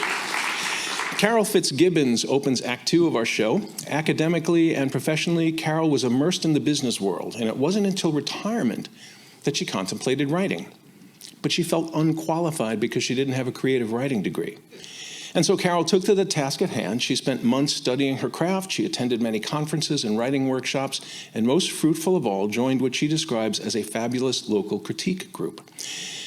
Carol Fitzgibbons opens Act 2 of our show. Academically and professionally, Carol was immersed in the business world, and it wasn't until retirement that she contemplated writing. But she felt unqualified because she didn't have a creative writing degree. And so Carol took to the task at hand. She spent months studying her craft. She attended many conferences and writing workshops, and most fruitful of all, joined what she describes as a fabulous local critique group.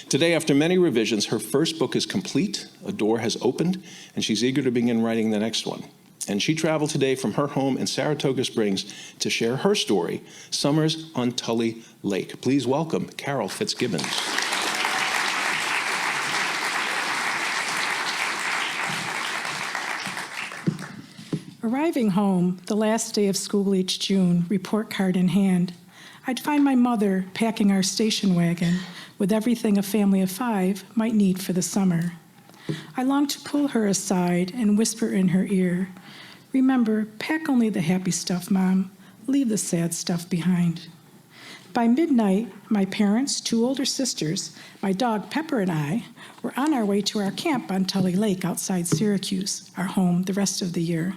Today, after many revisions, her first book is complete, a door has opened, and she's eager to begin writing the next one. And she traveled today from her home in Saratoga Springs to share her story, Summers on Tully Lake. Please welcome Carol Fitzgibbons. Arriving home the last day of school each June, report card in hand, I'd find my mother packing our station wagon with everything a family of 5 might need for the summer. I longed to pull her aside and whisper in her ear, Remember, pack only the happy stuff, Mom. Leave the sad stuff behind. By midnight, my parents, 2 older sisters, my dog Pepper, and I were on our way to our camp on Tully Lake outside Syracuse, our home the rest of the year.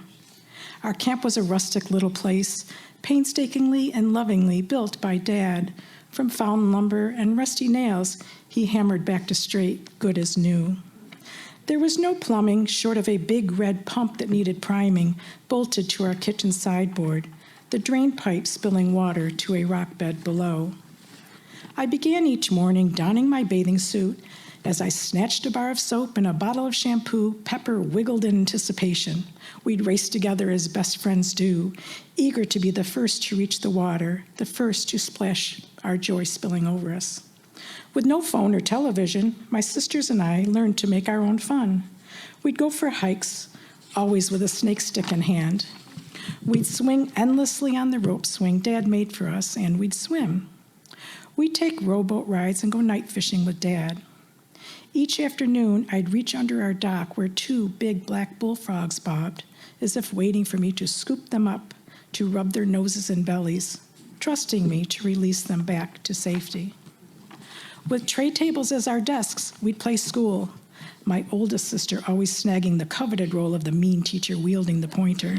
Our camp was a rustic little place, painstakingly and lovingly built by Dad. From found lumber and rusty nails he hammered back to straight, good as new. There was no plumbing short of a big red pump that needed priming, bolted to our kitchen sideboard, the drain pipe spilling water to a rock bed below. I began each morning donning my bathing suit. As I snatched a bar of soap and a bottle of shampoo, Pepper wiggled in anticipation. We'd race together as best friends do, eager to be the first to reach the water, the first to splash our joy spilling over us. With no phone or television, my sisters and I learned to make our own fun. We'd go for hikes, always with a snake stick in hand. We'd swing endlessly on the rope swing Dad made for us, and we'd swim. We'd take rowboat rides and go night fishing with Dad. Each afternoon, I'd reach under our dock where 2 big black bullfrogs bobbed, as if waiting for me to scoop them up, to rub their noses and bellies, trusting me to release them back to safety. With tray tables as our desks, we'd play school, my oldest sister always snagging the coveted role of the mean teacher wielding the pointer.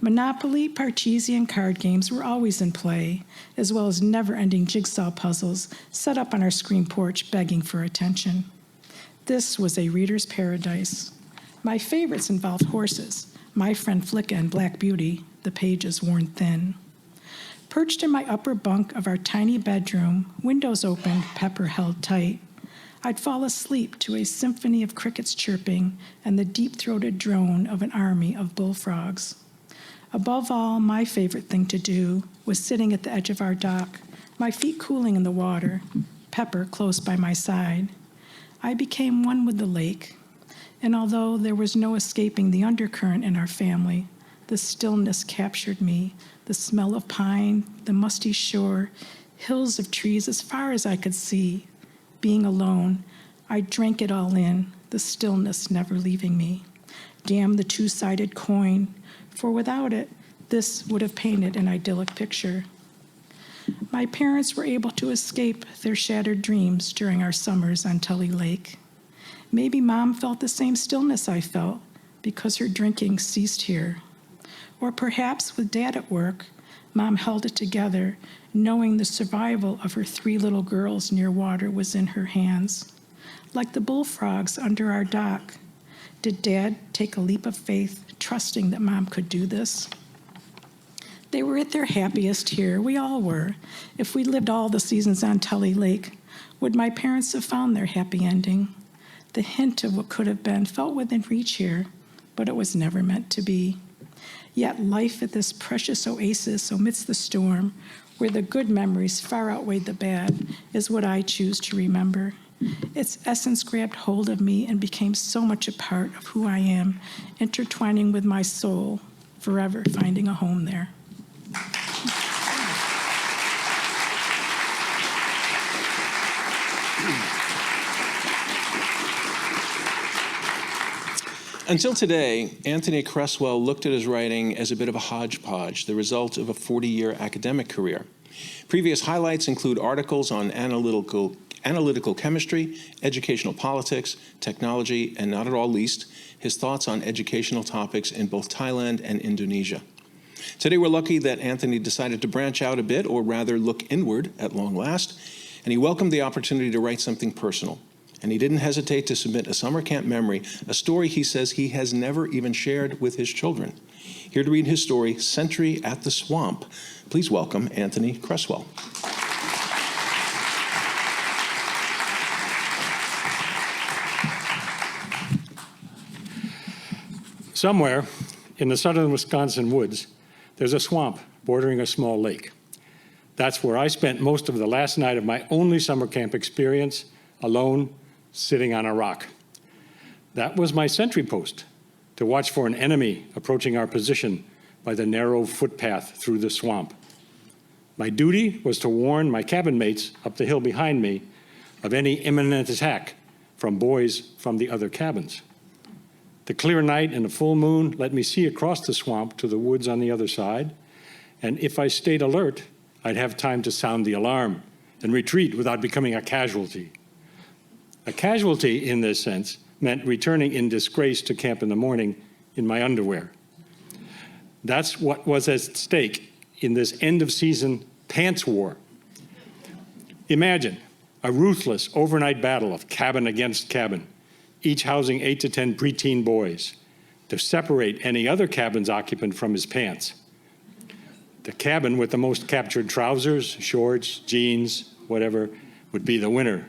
Monopoly, Parcheesi, and card games were always in play, as well as never-ending jigsaw puzzles set up on our screen porch begging for attention. This was a reader's paradise. My favorites involved horses, My Friend Flicka and Black Beauty, the pages worn thin. Perched in my upper bunk of our tiny bedroom, windows opened, Pepper held tight, I'd fall asleep to a symphony of crickets chirping and the deep-throated drone of an army of bullfrogs. Above all, my favorite thing to do was sitting at the edge of our dock, my feet cooling in the water, Pepper close by my side. I became one with the lake, and although there was no escaping the undercurrent in our family, the stillness captured me, the smell of pine, the musty shore, hills of trees as far as I could see. Being alone, I drank it all in, the stillness never leaving me. Damn the 2-sided coin, for without it, this would have painted an idyllic picture. My parents were able to escape their shattered dreams during our summers on Tully Lake. Maybe Mom felt the same stillness I felt because her drinking ceased here. Or perhaps with Dad at work, Mom held it together, knowing the survival of her 3 little girls near water was in her hands. Like the bullfrogs under our dock, did Dad take a leap of faith, trusting that Mom could do this? They were at their happiest here. We all were. If we lived all the seasons on Tully Lake, would my parents have found their happy ending? The hint of what could have been felt within reach here, but it was never meant to be. Yet life at this precious oasis amidst the storm, where the good memories far outweighed the bad, is what I choose to remember. Its essence grabbed hold of me and became so much a part of who I am, intertwining with my soul, forever finding a home there. Until today, Anthony Cresswell looked at his writing as a bit of a hodgepodge, the result of a 40-year academic career. Previous highlights include articles on analytical chemistry, educational politics, technology, and not at all least, his thoughts on educational topics in both Thailand and Indonesia. Today, we're lucky that Anthony decided to branch out a bit, or rather look inward at long last, and he welcomed the opportunity to write something personal. And he didn't hesitate to submit a summer camp memory, a story he says he has never even shared with his children. Here to read his story, Sentry at the Swamp, please welcome Anthony Cresswell. Somewhere in the southern Wisconsin woods, there's a swamp bordering a small lake. That's where I spent most of the last night of my only summer camp experience, alone, sitting on a rock. That was my sentry post, to watch for an enemy approaching our position by the narrow footpath through the swamp. My duty was to warn my cabin mates up the hill behind me of any imminent attack from boys from the other cabins. The clear night and the full moon let me see across the swamp to the woods on the other side, and if I stayed alert, I'd have time to sound the alarm and retreat without becoming a casualty. A casualty, in this sense, meant returning in disgrace to camp in the morning in my underwear. That's what was at stake in this end-of-season pants war. Imagine a ruthless overnight battle of cabin against cabin, each housing 8 to 10 preteen boys, to separate any other cabin's occupant from his pants. The cabin with the most captured trousers, shorts, jeans, whatever, would be the winner.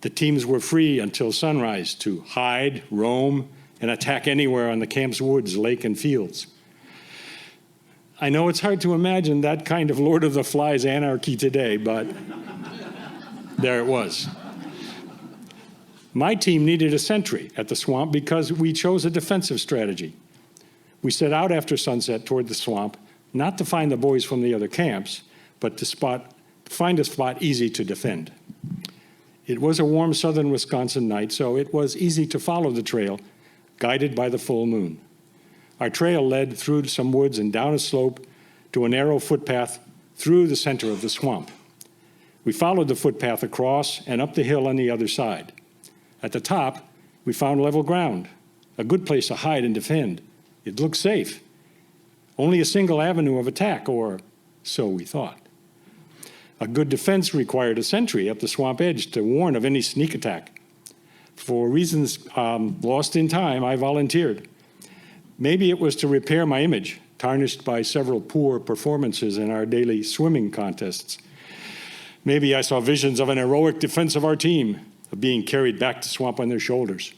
The teams were free until sunrise to hide, roam, and attack anywhere on the camp's woods, lake, and fields. I know it's hard to imagine that kind of Lord of the Flies anarchy today, but there it was. My team needed a sentry at the swamp because we chose a defensive strategy. We set out after sunset toward the swamp, not to find the boys from the other camps, but to find a spot easy to defend. It was a warm southern Wisconsin night, so it was easy to follow the trail, guided by the full moon. Our trail led through some woods and down a slope to a narrow footpath through the center of the swamp. We followed the footpath across and up the hill on the other side. At the top, we found level ground, a good place to hide and defend. It looked safe. Only a single avenue of attack, or so we thought. A good defense required a sentry up the swamp edge to warn of any sneak attack. For reasons lost in time, I volunteered. Maybe it was to repair my image, tarnished by several poor performances in our daily swimming contests. Maybe I saw visions of an heroic defense of our team, of being carried back to swamp on their shoulders.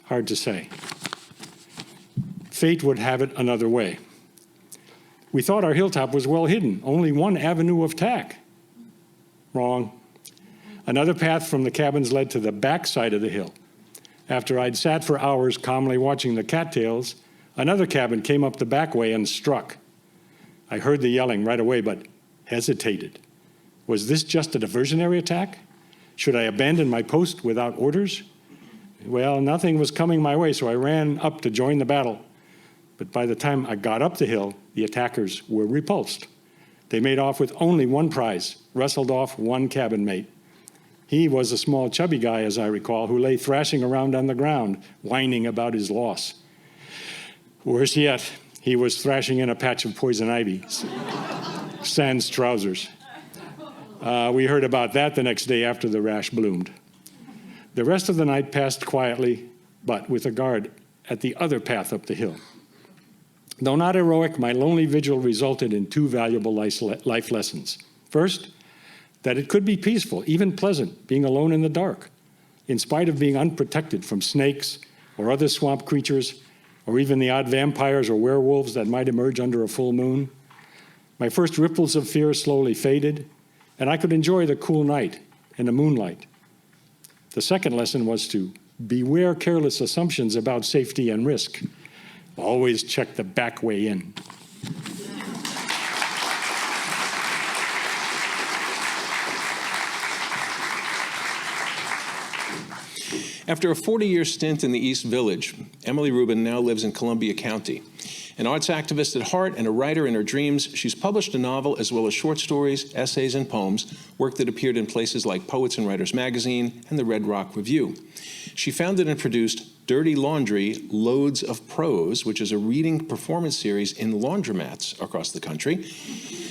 Hard to say. Fate would have it another way. We thought our hilltop was well hidden, only one avenue of attack. Wrong. Another path from the cabins led to the back side of the hill. After I'd sat for hours calmly watching the cattails, another cabin came up the back way and struck. I heard the yelling right away, but hesitated. Was this just a diversionary attack? Should I abandon my post without orders? Well, nothing was coming my way, so I ran up to join the battle. But by the time I got up the hill, the attackers were repulsed. They made off with only one prize, wrestled off one cabin mate. He was a small, chubby guy, as I recall, who lay thrashing around on the ground, whining about his loss. Worse yet, he was thrashing in a patch of poison ivy, sans trousers. We heard about that the next day after the rash bloomed. The rest of the night passed quietly, but with a guard at the other path up the hill. Though not heroic, my lonely vigil resulted in two valuable life lessons. First, that it could be peaceful, even pleasant, being alone in the dark, in spite of being unprotected from snakes or other swamp creatures, or even the odd vampires or werewolves that might emerge under a full moon. My first ripples of fear slowly faded, and I could enjoy the cool night and the moonlight. The second lesson was to beware careless assumptions about safety and risk. Always check the back way in. After a 40-year stint in the East Village, Emily Rubin now lives in Columbia County. An arts activist at heart and a writer in her dreams, she's published a novel as well as short stories, essays, and poems, work that appeared in places like Poets and Writers Magazine and the Red Rock Review. She founded and produced Dirty Laundry, Loads of Prose, which is a reading performance series in laundromats across the country,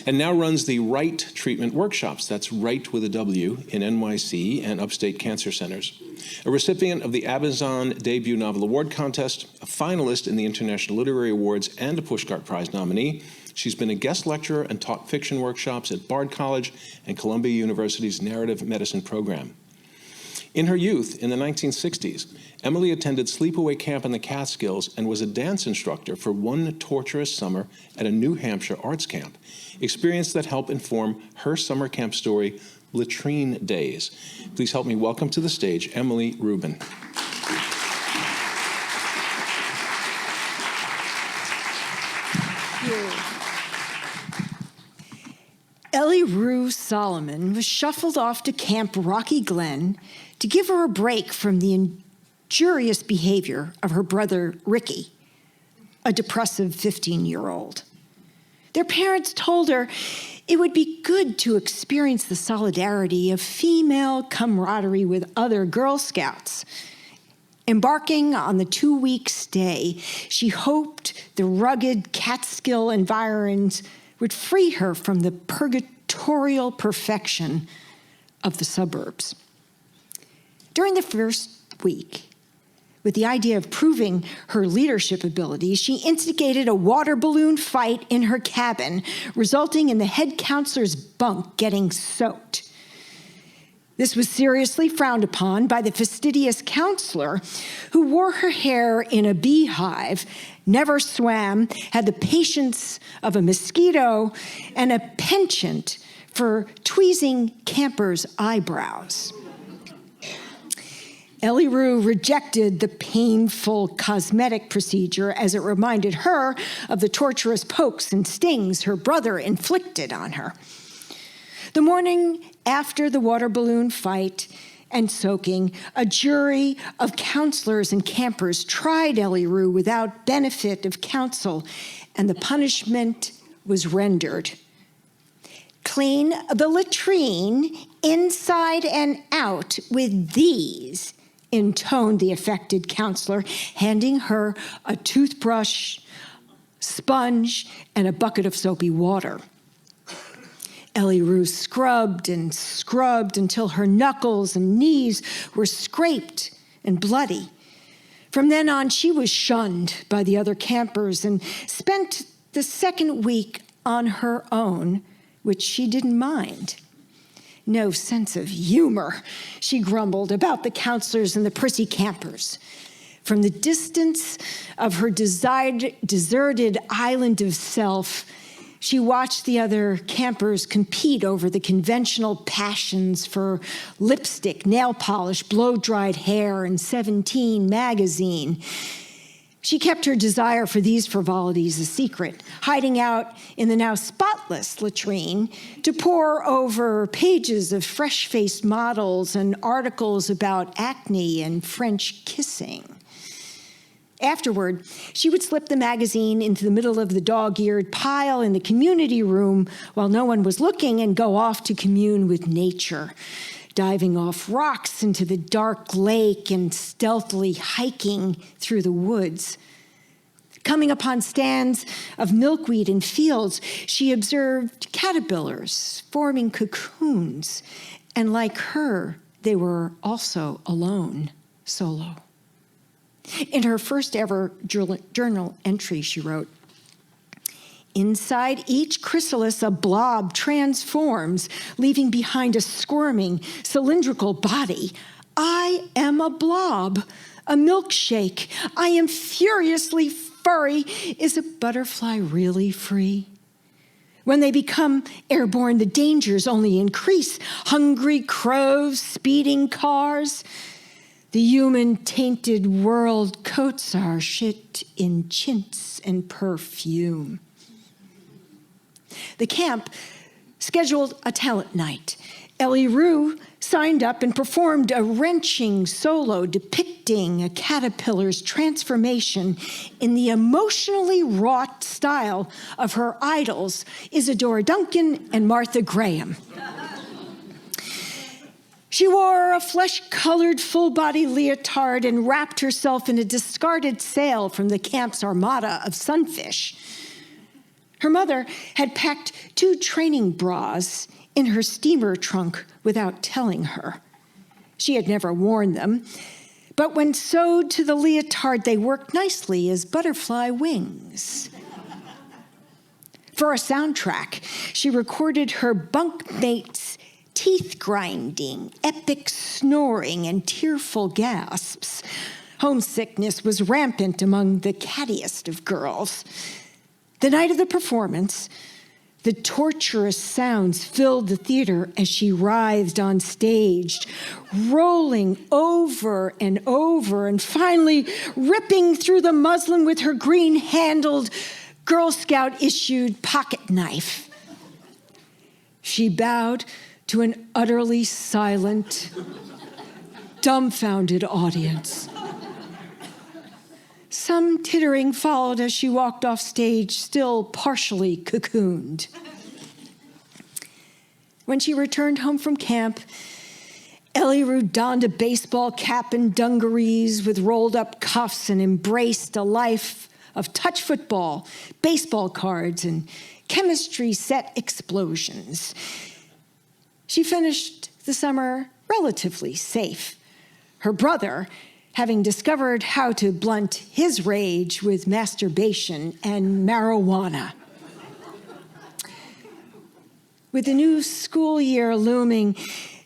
and now runs the Write Treatment Workshops, that's Write with a W, in NYC and upstate cancer centers. A recipient of the Amazon Debut Novel Award Contest, a finalist in the International Literary Awards, and a Pushcart Prize nominee, she's been a guest lecturer and taught fiction workshops at Bard College and Columbia University's Narrative Medicine program. In her youth, in the 1960s, Emily attended Sleepaway Camp in the Catskills and was a dance instructor for one torturous summer at a New Hampshire arts camp, experience that helped inform her summer camp story, Latrine Days. Please help me welcome to the stage Emily Rubin. Ellie Rue Solomon was shuffled off to Camp Rocky Glen to give her a break from the luxurious behavior of her brother Ricky, a depressive 15-year-old. Their parents told her it would be good to experience the solidarity of female camaraderie with other Girl Scouts. Embarking on the 2-week stay, she hoped the rugged Catskill environs would free her from the purgatorial perfection of the suburbs. During the first week, with the idea of proving her leadership abilities, she instigated a water balloon fight in her cabin, resulting in the head counselor's bunk getting soaked. This was seriously frowned upon by the fastidious counselor, who wore her hair in a beehive, never swam, had the patience of a mosquito, and a penchant for tweezing campers' eyebrows. Ellie Rue rejected the painful cosmetic procedure as it reminded her of the torturous pokes and stings her brother inflicted on her. The morning after the water balloon fight and soaking, a jury of counselors and campers tried Ellie Rue without benefit of counsel, and the punishment was rendered. Clean the latrine inside and out with these, intoned the affected counselor, handing her a toothbrush, sponge, and a bucket of soapy water. Ellie Rue scrubbed and scrubbed until her knuckles and knees were scraped and bloody. From then on, she was shunned by the other campers and spent the second week on her own, which she didn't mind. No sense of humor, she grumbled about the counselors and the prissy campers. From the distance of her deserted island of self, she watched the other campers compete over the conventional passions for lipstick, nail polish, blow-dried hair, and 17 magazine. She kept her desire for these frivolities a secret, hiding out in the now spotless latrine to pore over pages of fresh-faced models and articles about acne and French kissing. Afterward, she would slip the magazine into the middle of the dog-eared pile in the community room while no one was looking and go off to commune with nature, diving off rocks into the dark lake and stealthily hiking through the woods. Coming upon stands of milkweed in fields, she observed caterpillars forming cocoons, and like her, they were also alone, solo. In her first ever journal entry, she wrote, "Inside each chrysalis, a blob transforms, leaving behind a squirming, cylindrical body. I am a blob, a milkshake. I am furiously furry. Is a butterfly really free? When they become airborne, the dangers only increase. Hungry crows, speeding cars. The human-tainted world coats our shit in chintz and perfume." The camp scheduled a talent night. Ellie Rue signed up and performed a wrenching solo depicting a caterpillar's transformation in the emotionally wrought style of her idols, Isadora Duncan and Martha Graham. She wore a flesh-colored full-body leotard and wrapped herself in a discarded sail from the camp's armada of sunfish. Her mother had packed 2 training bras in her steamer trunk without telling her. She had never worn them, but when sewed to the leotard, they worked nicely as butterfly wings. For a soundtrack, she recorded her bunkmates' teeth grinding, epic snoring, and tearful gasps. Homesickness was rampant among the cattiest of girls. The night of the performance, the torturous sounds filled the theater as she writhed on stage, rolling over and over, and finally ripping through the muslin with her green-handled Girl Scout-issued pocket knife. She bowed to an utterly silent, dumbfounded audience. Some tittering followed as she walked off stage, still partially cocooned. When she returned home from camp, Ellie-Ru donned a baseball cap and dungarees with rolled-up cuffs and embraced a life of touch football, baseball cards, and chemistry set explosions. She finished the summer relatively safe. Her brother, having discovered how to blunt his rage with masturbation and marijuana. With the new school year looming,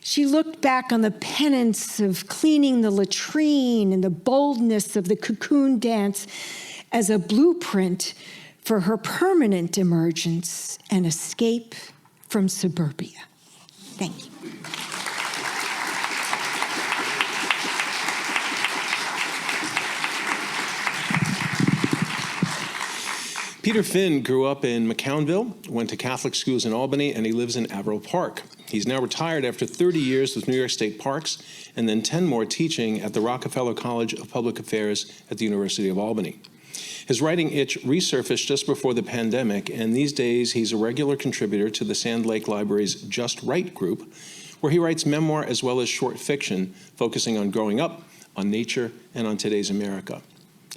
she looked back on the penance of cleaning the latrine and the boldness of the cocoon dance as a blueprint for her permanent emergence and escape from suburbia. Thank you. Peter Finn grew up in McCownville, went to Catholic schools in Albany, and he lives in Averill Park. He's now retired after 30 years with New York State Parks and then 10 more teaching at the Rockefeller College of Public Affairs at the University of Albany. His writing itch resurfaced just before the pandemic, and these days he's a regular contributor to the Sand Lake Library's Just Right group, where he writes memoir as well as short fiction, focusing on growing up, on nature, and on today's America.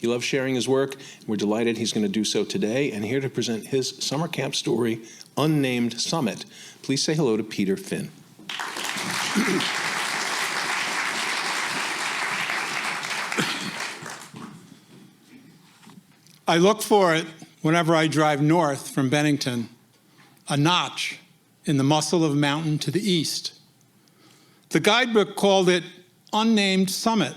He loves sharing his work. We're delighted he's going to do so today, and here to present his summer camp story, Unnamed Summit. Please say hello to Peter Finn. I look for it whenever I drive north from Bennington, a notch in the muscle of a mountain to the east. The guidebook called it Unnamed Summit.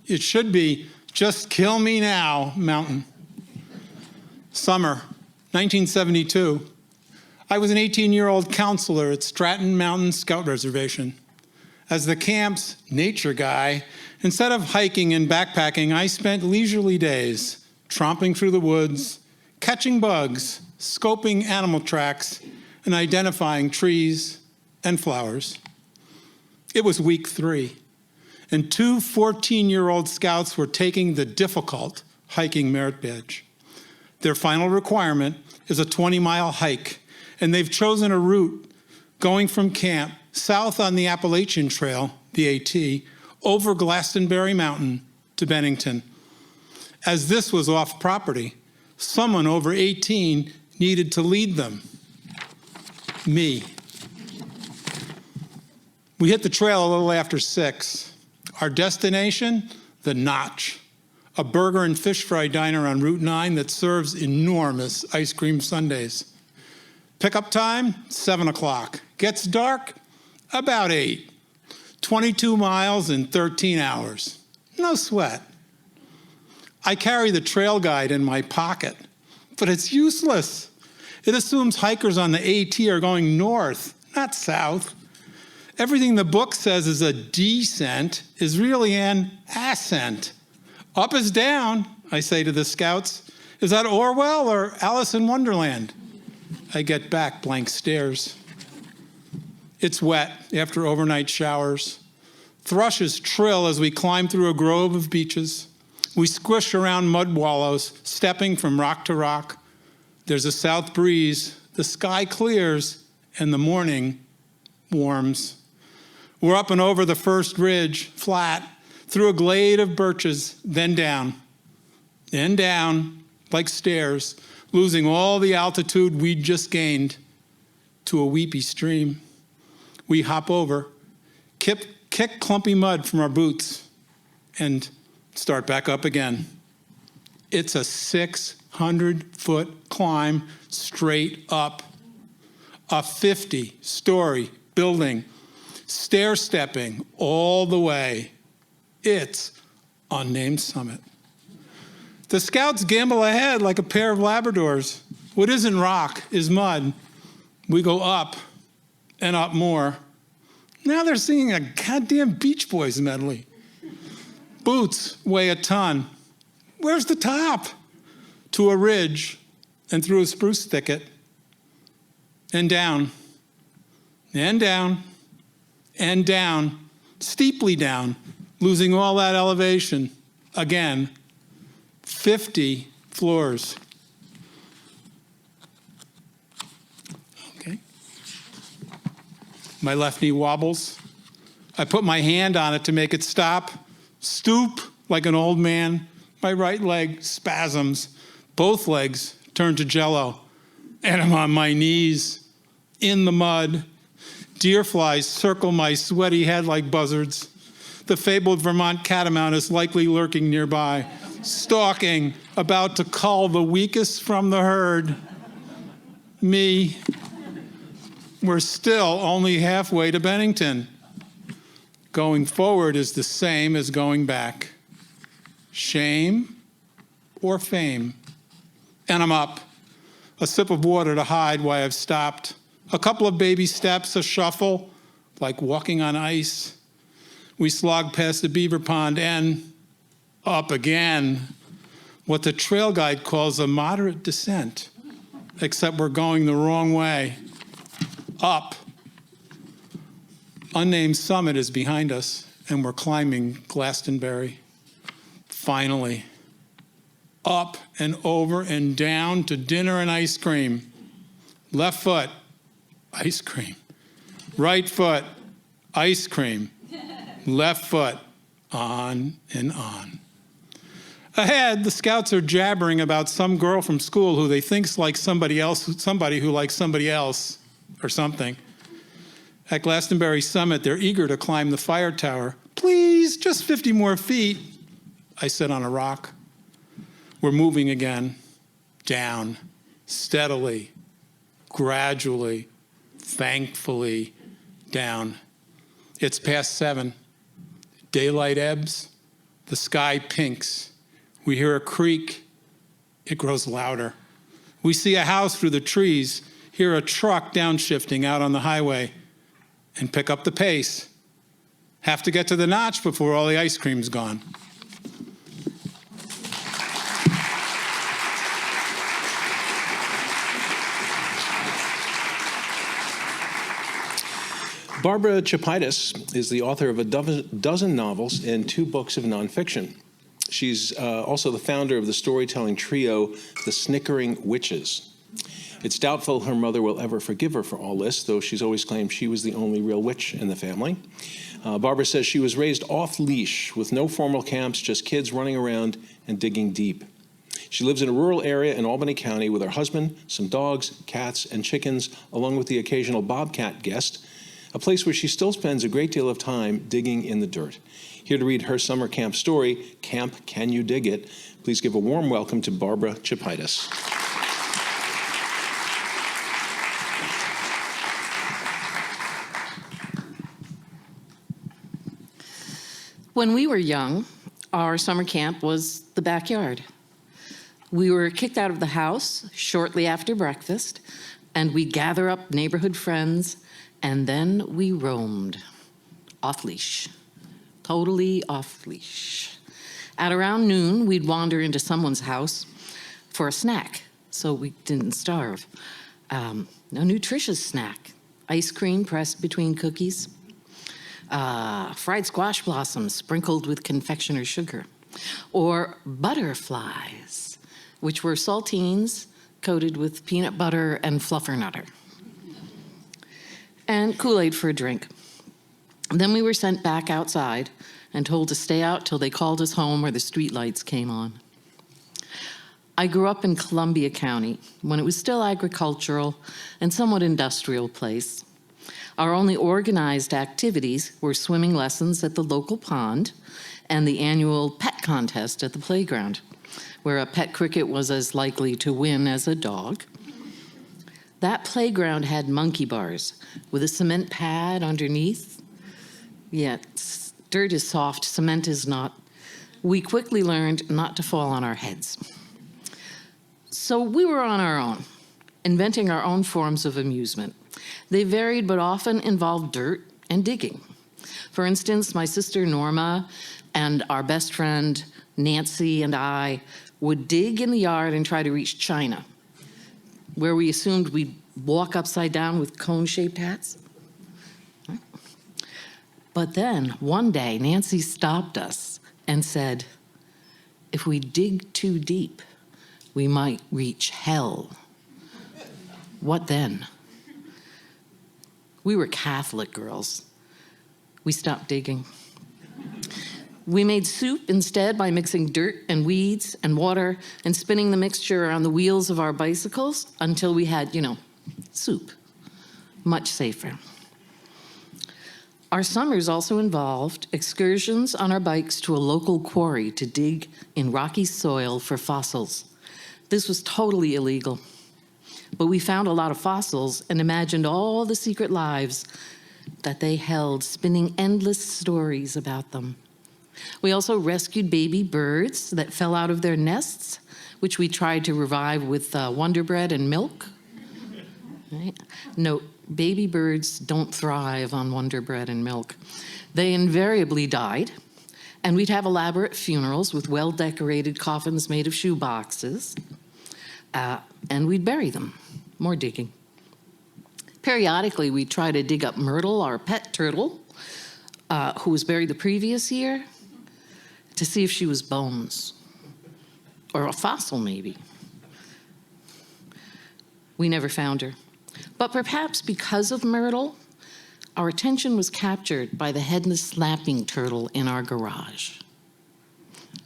It should be Just Kill Me Now Mountain. Summer, 1972. I was an 18-year-old counselor at Stratton Mountain Scout Reservation. As the camp's nature guy, instead of hiking and backpacking, I spent leisurely days tromping through the woods, catching bugs, scoping animal tracks, and identifying trees and flowers. It was week 3, and 2 14-year-old scouts were taking the difficult hiking merit badge. Their final requirement is a 20-mile hike, and they've chosen a route going from camp south on the Appalachian Trail, the AT, over Glastonbury Mountain to Bennington. As this was off property, someone over 18 needed to lead them. Me. We hit the trail a little after 6. Our destination, The Notch, a burger and fish fry diner on Route 9 that serves enormous ice cream sundaes. Pickup time, 7 o'clock. Gets dark, about 8. 22 miles in 13 hours. No sweat. I carry the trail guide in my pocket, but it's useless. It assumes hikers on the AT are going north, not south. Everything the book says is a descent is really an ascent. Up is down, I say to the scouts. Is that Orwell or Alice in Wonderland? I get back blank stares. It's wet after overnight showers. Thrushes trill as we climb through a grove of beeches. We squish around mud wallows, stepping from rock to rock. There's a south breeze, the sky clears, and the morning warms. We're up and over the first ridge, flat, through a glade of birches, then down, like stairs, losing all the altitude we'd just gained, to a weepy stream. We hop over, kick clumpy mud from our boots, and start back up again. It's a 600-foot climb straight up. A 50-story building, stair-stepping all the way. It's Unnamed Summit. The scouts gambol ahead like a pair of Labradors. What isn't rock is mud. We go up and up more. Now they're singing a goddamn Beach Boys medley. Boots weigh a ton. Where's the top? To a ridge and through a spruce thicket. And down, and down, and down, steeply down, losing all that elevation again. 50 floors. Okay. My left knee wobbles. I put my hand on it to make it stop. Stoop like an old man. My right leg spasms. Both legs turn to jello. And I'm on my knees in the mud. Deer flies circle my sweaty head like buzzards. The fabled Vermont catamount is likely lurking nearby, stalking, about to cull the weakest from the herd. Me. We're still only halfway to Bennington. Going forward is the same as going back. Shame or fame. And I'm up. A sip of water to hide why I've stopped. A couple of baby steps, a shuffle, like walking on ice. We slog past the beaver pond and up again. What the trail guide calls a moderate descent, except we're going the wrong way. Up. Unnamed summit is behind us, and we're climbing Glastonbury. Finally. Up and over and down to dinner and ice cream. Left foot, ice cream. Right foot, ice cream. Left foot, on and on. Ahead, the scouts are jabbering about some girl from school who they think's like somebody else, somebody who likes somebody else, or something. At Glastonbury Summit, they're eager to climb the fire tower. Please, just 50 more feet. I sit on a rock. We're moving again, down, steadily, gradually, thankfully, down. It's past 7. Daylight ebbs, the sky pinks. We hear a creak. It grows louder. We see a house through the trees, hear a truck downshifting out on the highway, and pick up the pace. Have to get to the notch before all the ice cream's gone. Barbara Chapaitis is the author of a dozen novels and 2 books of nonfiction. She's also the founder of the storytelling trio, The Snickering Witches. It's doubtful her mother will ever forgive her for all this, though she's always claimed she was the only real witch in the family. Barbara says she was raised off-leash with no formal camps, just kids running around and digging deep. She lives in a rural area in Albany County with her husband, some dogs, cats, and chickens, along with the occasional bobcat guest, a place where she still spends a great deal of time digging in the dirt. Here to read her summer camp story, Camp Can You Dig It? Please give a warm welcome to Barbara Chapaitis. When we were young, our summer camp was the backyard. We were kicked out of the house shortly after breakfast, and we'd gather up neighborhood friends, and then we roamed, off-leash, totally off-leash. At around noon, we'd wander into someone's house for a snack, so we didn't starve. A nutritious snack, ice cream pressed between cookies, fried squash blossoms sprinkled with confectioner's sugar, or butterflies, which were saltines coated with peanut butter and fluffernutter, and Kool-Aid for a drink. Then we were sent back outside and told to stay out till they called us home or the streetlights came on. I grew up in Columbia County when it was still agricultural and somewhat industrial place. Our only organized activities were swimming lessons at the local pond and the annual pet contest at the playground, where a pet cricket was as likely to win as a dog. That playground had monkey bars with a cement pad underneath. Yet dirt is soft, cement is not. We quickly learned not to fall on our heads. So we were on our own, inventing our own forms of amusement. They varied but often involved dirt and digging. For instance, my sister Norma and our best friend Nancy and I would dig in the yard and try to reach China, where we assumed we'd walk upside down with cone-shaped hats. But then, one day, Nancy stopped us and said, if we dig too deep, we might reach hell. What then? We were Catholic girls. We stopped digging. We made soup instead by mixing dirt and weeds and water and spinning the mixture around the wheels of our bicycles until we had, soup. Much safer. Our summers also involved excursions on our bikes to a local quarry to dig in rocky soil for fossils. This was totally illegal, but we found a lot of fossils and imagined all the secret lives that they held, spinning endless stories about them. We also rescued baby birds that fell out of their nests, which we tried to revive with Wonder Bread and milk. Right? No, baby birds don't thrive on Wonder Bread and milk. They invariably died, and we'd have elaborate funerals with well-decorated coffins made of shoe boxes, and we'd bury them. More digging. Periodically, we'd try to dig up Myrtle, our pet turtle, who was buried the previous year, to see if she was bones, or a fossil maybe. We never found her. But perhaps because of Myrtle, our attention was captured by the headless lapping turtle in our garage.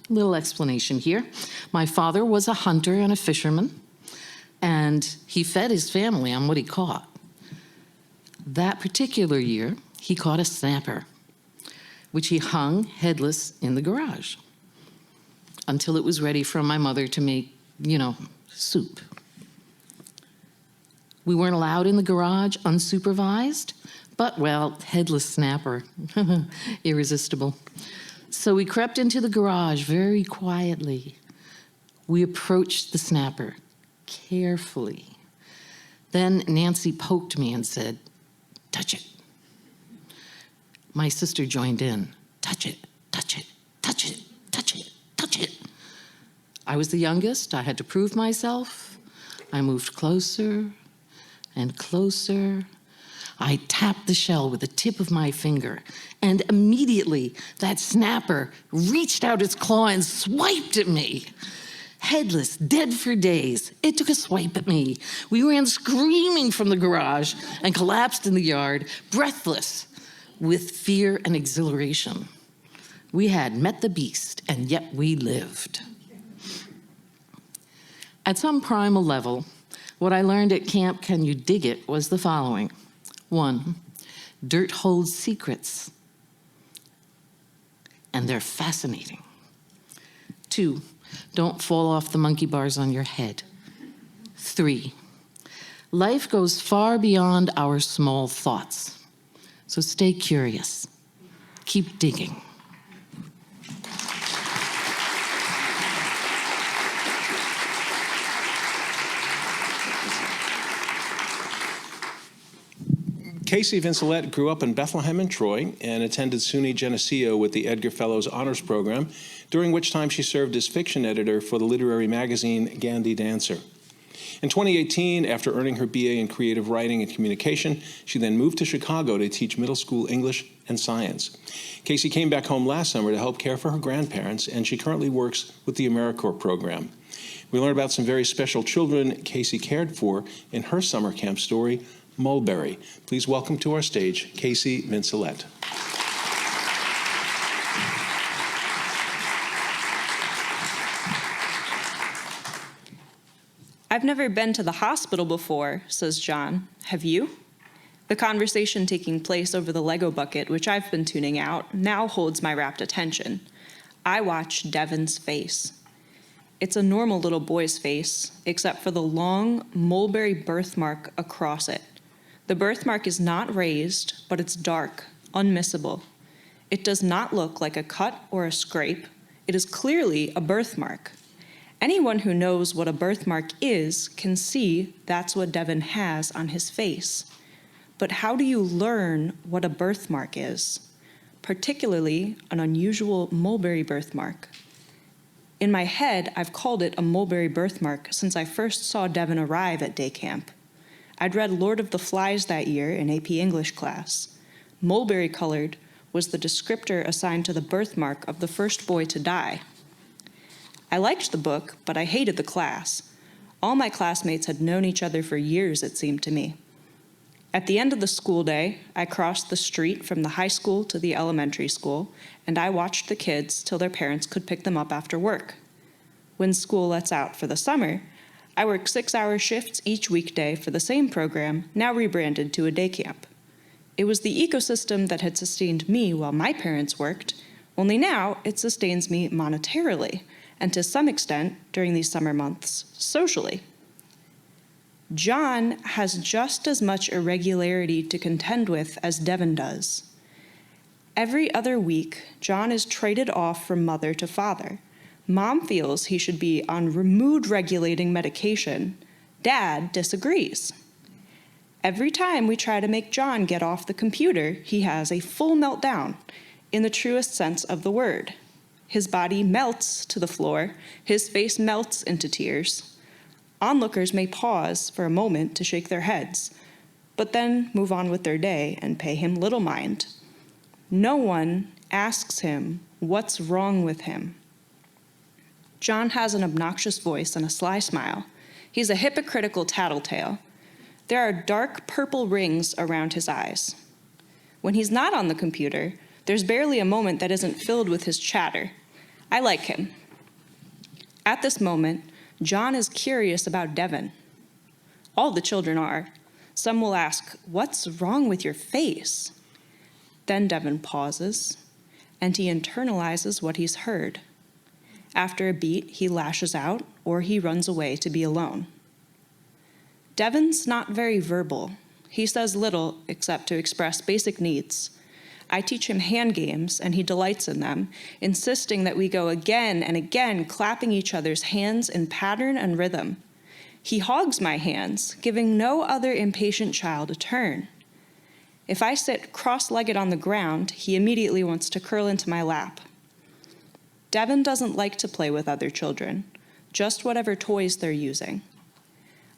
Little explanation here. My father was a hunter and a fisherman, and he fed his family on what he caught. That particular year, he caught a snapper, which he hung headless in the garage until it was ready for my mother to make, soup. We weren't allowed in the garage unsupervised, but, headless snapper, irresistible. So we crept into the garage very quietly. We approached the snapper carefully. Then Nancy poked me and said, "Touch it." My sister joined in. "Touch it, touch it, touch it, touch it, touch it." I was the youngest. I had to prove myself. I moved closer and closer. I tapped the shell with the tip of my finger, and immediately that snapper reached out its claw and swiped at me. Headless, dead for days, it took a swipe at me. We ran screaming from the garage and collapsed in the yard, breathless with fear and exhilaration. We had met the beast, and yet we lived. At some primal level, what I learned at Camp Can You Dig It was the following. 1, dirt holds secrets, and they're fascinating. 2, don't fall off the monkey bars on your head. 3, life goes far beyond our small thoughts. So stay curious. Keep digging. Casey Vincelette grew up in Bethlehem and Troy and attended SUNY Geneseo with the Edgar Fellows Honors Program, during which time she served as fiction editor for the literary magazine Gandhi Dancer. In 2018, after earning her BA in creative writing and communication, she then moved to Chicago to teach middle school English and science. Casey came back home last summer to help care for her grandparents, and she currently works with the AmeriCorps program. We learn about some very special children Casey cared for in her summer camp story, Mulberry. Please welcome to our stage, Casey Vincelette. "I've never been to the hospital before," says John. "Have you?" The conversation taking place over the Lego bucket, which I've been tuning out, now holds my rapt attention. I watch Devin's face. It's a normal little boy's face, except for the long mulberry birthmark across it. The birthmark is not raised, but it's dark, unmissable. It does not look like a cut or a scrape. It is clearly a birthmark. Anyone who knows what a birthmark is can see that's what Devin has on his face. But how do you learn what a birthmark is, particularly an unusual mulberry birthmark? In my head, I've called it a mulberry birthmark since I first saw Devin arrive at day camp. I'd read Lord of the Flies that year in AP English class. Mulberry-colored was the descriptor assigned to the birthmark of the first boy to die. I liked the book, but I hated the class. All my classmates had known each other for years, it seemed to me. At the end of the school day, I crossed the street from the high school to the elementary school, and I watched the kids till their parents could pick them up after work. When school lets out for the summer, I work 6-hour shifts each weekday for the same program, now rebranded to a day camp. It was the ecosystem that had sustained me while my parents worked, only now it sustains me monetarily, and to some extent, during these summer months, socially. John has just as much irregularity to contend with as Devin does. Every other week, John is traded off from mother to father. Mom feels he should be on mood-regulating medication. Dad disagrees. Every time we try to make John get off the computer, he has a full meltdown, in the truest sense of the word. His body melts to the floor, his face melts into tears. Onlookers may pause for a moment to shake their heads, but then move on with their day and pay him little mind. No one asks him what's wrong with him. John has an obnoxious voice and a sly smile. He's a hypocritical tattletale. There are dark purple rings around his eyes. When he's not on the computer, there's barely a moment that isn't filled with his chatter. I like him. At this moment, John is curious about Devin. All the children are. Some will ask, "What's wrong with your face?" Then Devin pauses, and he internalizes what he's heard. After a beat, he lashes out, or he runs away to be alone. Devin's not very verbal. He says little except to express basic needs. I teach him hand games, and he delights in them, insisting that we go again and again, clapping each other's hands in pattern and rhythm. He hogs my hands, giving no other impatient child a turn. If I sit cross-legged on the ground, he immediately wants to curl into my lap. Devin doesn't like to play with other children, just whatever toys they're using.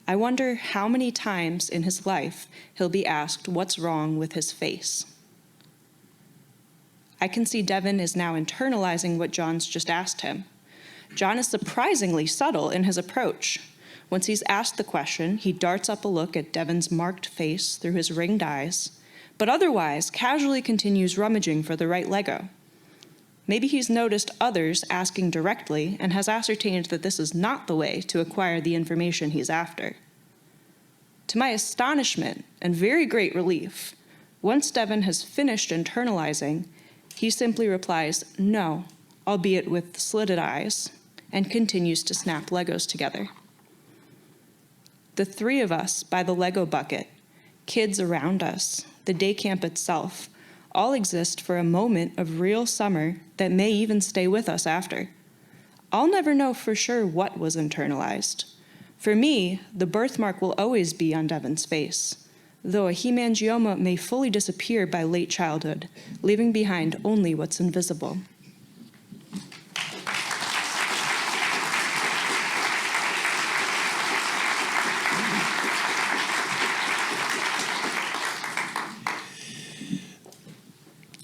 I wonder how many times in his life he'll be asked what's wrong with his face. I can see Devin is now internalizing what John's just asked him. John is surprisingly subtle in his approach. Once he's asked the question, he darts up a look at Devin's marked face through his ringed eyes, but otherwise casually continues rummaging for the right Lego. Maybe he's noticed others asking directly and has ascertained that this is not the way to acquire the information he's after. To my astonishment and very great relief, once Devin has finished internalizing, he simply replies, "No," albeit with slitted eyes, and continues to snap Legos together. The three of us by the Lego bucket, kids around us, the day camp itself, all exist for a moment of real summer that may even stay with us after. I'll never know for sure what was internalized. For me, the birthmark will always be on Devin's face, though a hemangioma may fully disappear by late childhood, leaving behind only what's invisible.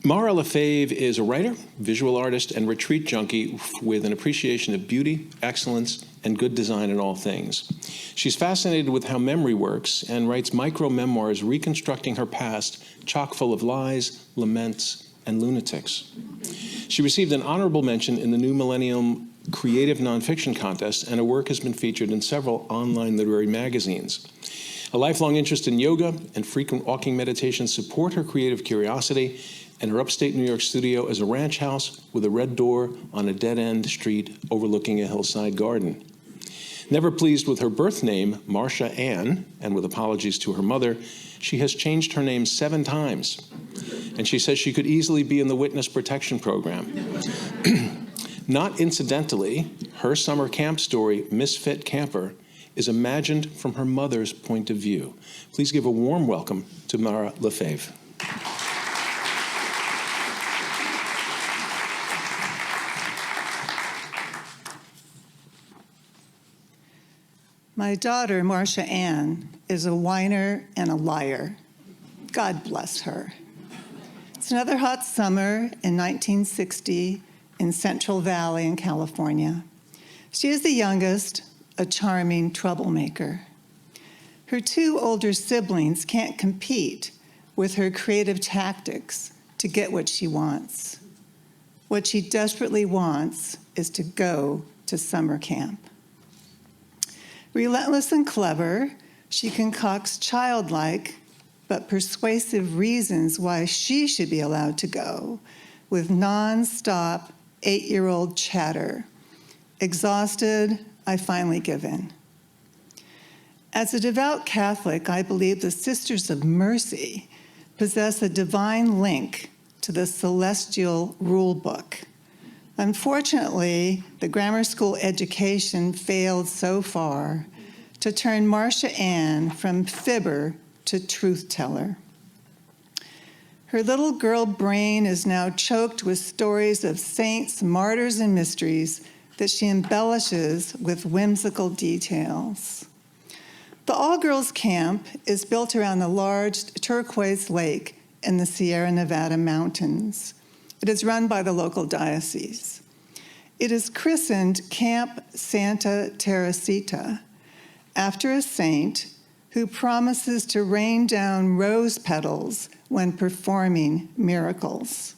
Mara Lefebvre is a writer, visual artist, and retreat junkie with an appreciation of beauty, excellence, and good design in all things. She's fascinated with how memory works and writes micro-memoirs reconstructing her past, chock full of lies, laments, and lunatics. She received an honorable mention in the New Millennium Creative Nonfiction Contest, and her work has been featured in several online literary magazines. A lifelong interest in yoga and frequent walking meditation support her creative curiosity, and her upstate New York studio is a ranch house with a red door on a dead-end street overlooking a hillside garden. Never pleased with her birth name, Marcia Ann, and with apologies to her mother, she has changed her name 7 times. And she says she could easily be in the witness protection program. Not incidentally, her summer camp story, Misfit Camper, is imagined from her mother's point of view. Please give a warm welcome to Mara Lefebvre. My daughter, Marcia Ann, is a whiner and a liar. God bless her. It's another hot summer in 1960 in Central Valley in California. She is the youngest, a charming troublemaker. Her two older siblings can't compete with her creative tactics to get what she wants. What she desperately wants is to go to summer camp. Relentless and clever, she concocts childlike but persuasive reasons why she should be allowed to go, with non-stop 8-year-old chatter. Exhausted, I finally give in. As a devout Catholic, I believe the Sisters of Mercy possess a divine link to the celestial rule book. Unfortunately, the grammar school education failed so far to turn Marcia Ann from fibber to truth teller. Her little girl brain is now choked with stories of saints, martyrs, and mysteries that she embellishes with whimsical details. The all-girls camp is built around a large turquoise lake in the Sierra Nevada mountains. It is run by the local diocese. It is christened Camp Santa Teresita, after a saint who promises to rain down rose petals when performing miracles.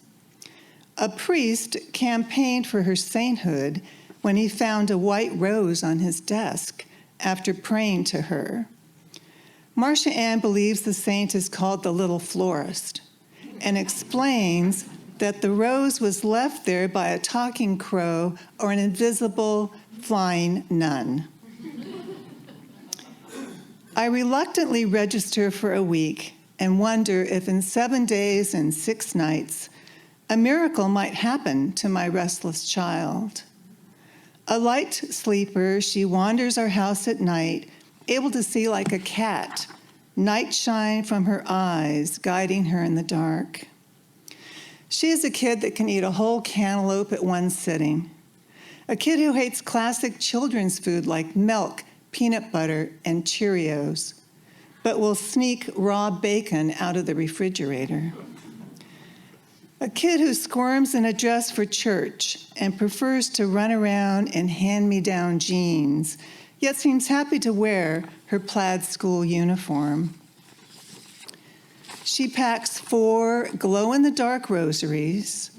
A priest campaigned for her sainthood when he found a white rose on his desk after praying to her. Marcia Ann believes the saint is called the Little Florist and explains that the rose was left there by a talking crow or an invisible flying nun. I reluctantly register for a week and wonder if in 7 days and 6 nights, a miracle might happen to my restless child. A light sleeper, she wanders our house at night, able to see like a cat, night shine from her eyes, guiding her in the dark. She is a kid that can eat a whole cantaloupe at one sitting. A kid who hates classic children's food like milk, peanut butter, and Cheerios, but will sneak raw bacon out of the refrigerator. A kid who squirms in a dress for church and prefers to run around in hand-me-down jeans, yet seems happy to wear her plaid school uniform. She packs 4 glow-in-the-dark rosaries,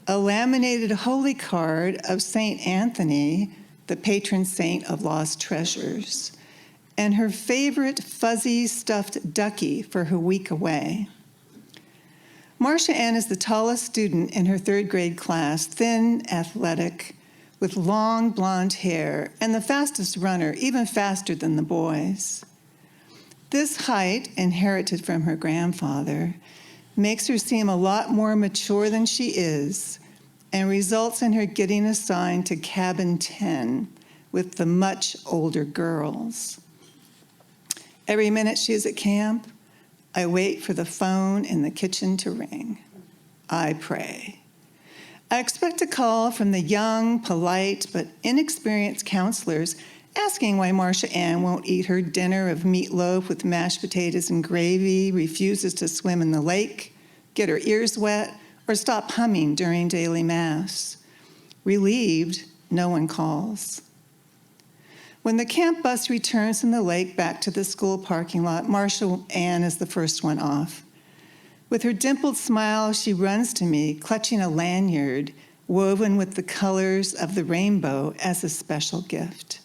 a laminated holy card of St. Anthony, the patron saint of lost treasures, and her favorite fuzzy stuffed ducky for her week away. Marcia Ann is the tallest student in her 3rd grade class, thin, athletic, with long blonde hair, and the fastest runner, even faster than the boys. This height, inherited from her grandfather, makes her seem a lot more mature than she is, and results in her getting assigned to cabin 10 with the much older girls. Every minute she is at camp, I wait for the phone in the kitchen to ring. I pray. I expect a call from the young, polite, but inexperienced counselors asking why Marcia Ann won't eat her dinner of meatloaf with mashed potatoes and gravy, refuses to swim in the lake, get her ears wet, or stop humming during daily mass. Relieved, no one calls. When the camp bus returns from the lake back to the school parking lot, Marcia Ann is the first one off. With her dimpled smile, she runs to me, clutching a lanyard woven with the colors of the rainbow as a special gift.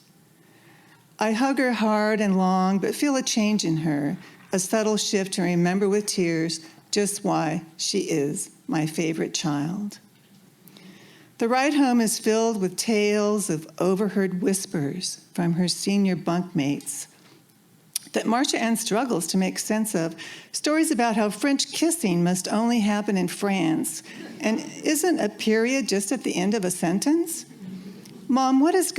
I hug her hard and long, but feel a change in her, a subtle shift to remember with tears just why she is my favorite child. The ride home is filled with tales of overheard whispers from her senior bunkmates that Marcia Ann struggles to make sense of, stories about how French kissing must only happen in France, and isn't a period just at the end of a sentence? Mom, what is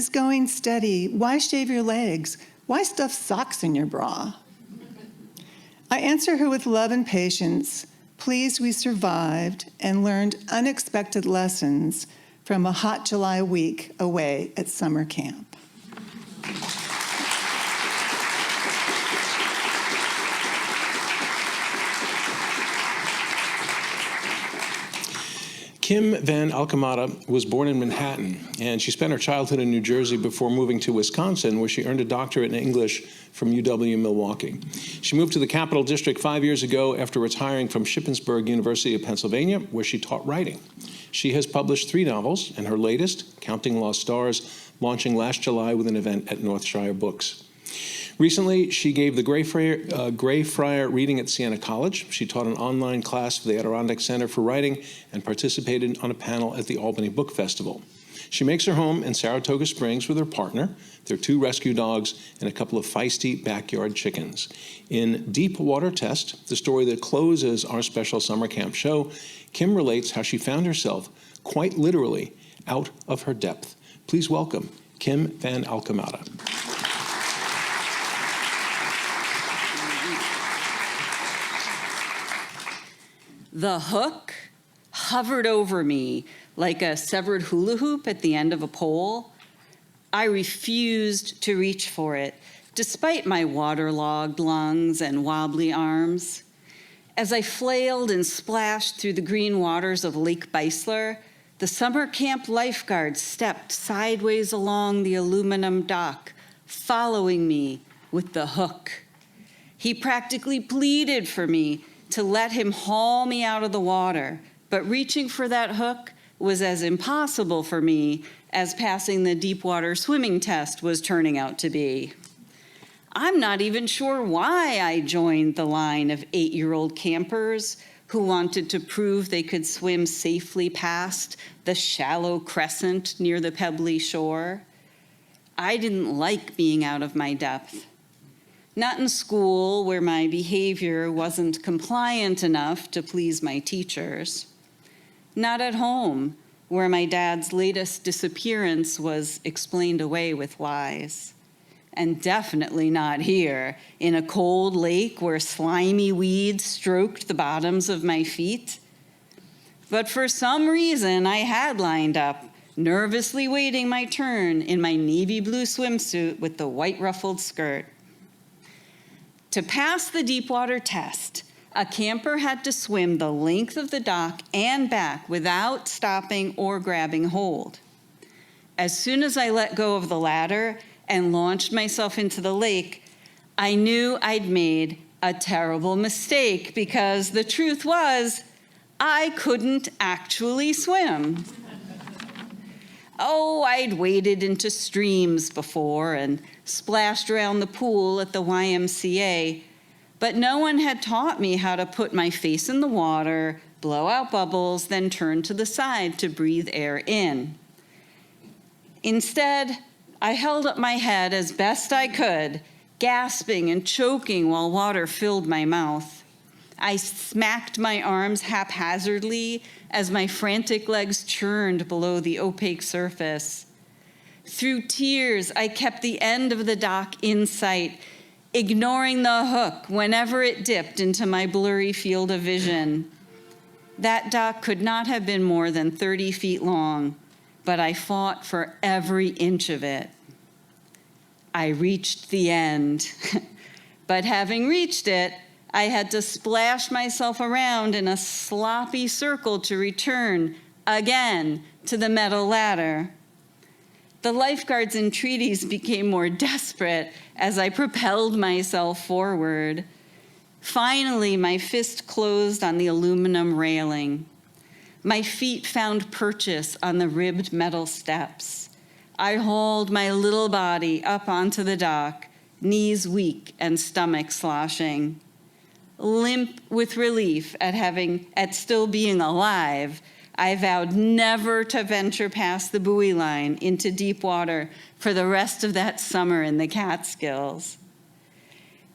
going steady? Why shave your legs? Why stuff socks in your bra? I answer her with love and patience, pleased we survived and learned unexpected lessons from a hot July week away at summer camp. Kim Van Alcamata was born in Manhattan, and she spent her childhood in New Jersey before moving to Wisconsin, where she earned a doctorate in English from UW-Milwaukee. She moved to the Capital District 5 years ago after retiring from Shippensburg University of Pennsylvania, where she taught writing. She has published 3 novels, and her latest, Counting Lost Stars, launching last July with an event at Northshire Books. Recently, she gave the Greyfriar reading at Siena College. She taught an online class for the Adirondack Center for Writing and participated on a panel at the Albany Book Festival. She makes her home in Saratoga Springs with her partner, their 2 rescue dogs, and a couple of feisty backyard chickens. In Deep Water Test, the story that closes our special summer camp show, Kim relates how she found herself, quite literally, out of her depth. Please welcome Kim Van Alcamata. The hook hovered over me like a severed hula hoop at the end of a pole. I refused to reach for it, despite my waterlogged lungs and wobbly arms. As I flailed and splashed through the green waters of Lake Beisler, the summer camp lifeguard stepped sideways along the aluminum dock, following me with the hook. He practically pleaded for me to let him haul me out of the water, but reaching for that hook was as impossible for me as passing the deep water swimming test was turning out to be. I'm not even sure why I joined the line of 8-year-old campers who wanted to prove they could swim safely past the shallow crescent near the pebbly shore. I didn't like being out of my depth. Not in school, where my behavior wasn't compliant enough to please my teachers. Not at home, where my dad's latest disappearance was explained away with lies. And definitely not here, in a cold lake where slimy weeds stroked the bottoms of my feet. But for some reason, I had lined up, nervously waiting my turn in my navy blue swimsuit with the white ruffled skirt. To pass the deep water test, a camper had to swim the length of the dock and back without stopping or grabbing hold. As soon as I let go of the ladder and launched myself into the lake, I knew I'd made a terrible mistake because the truth was, I couldn't actually swim. Oh, I'd waded into streams before and splashed around the pool at the YMCA, but no one had taught me how to put my face in the water, blow out bubbles, then turn to the side to breathe air in. Instead, I held up my head as best I could, gasping and choking while water filled my mouth. I smacked my arms haphazardly as my frantic legs churned below the opaque surface. Through tears, I kept the end of the dock in sight, ignoring the hook whenever it dipped into my blurry field of vision. That dock could not have been more than 30 feet long, but I fought for every inch of it. I reached the end, but having reached it, I had to splash myself around in a sloppy circle to return, again, to the metal ladder. The lifeguards' entreaties became more desperate as I propelled myself forward. Finally, my fist closed on the aluminum railing. My feet found purchase on the ribbed metal steps. I hauled my little body up onto the dock, knees weak and stomach sloshing. Limp with relief at still being alive, I vowed never to venture past the buoy line into deep water for the rest of that summer in the Catskills.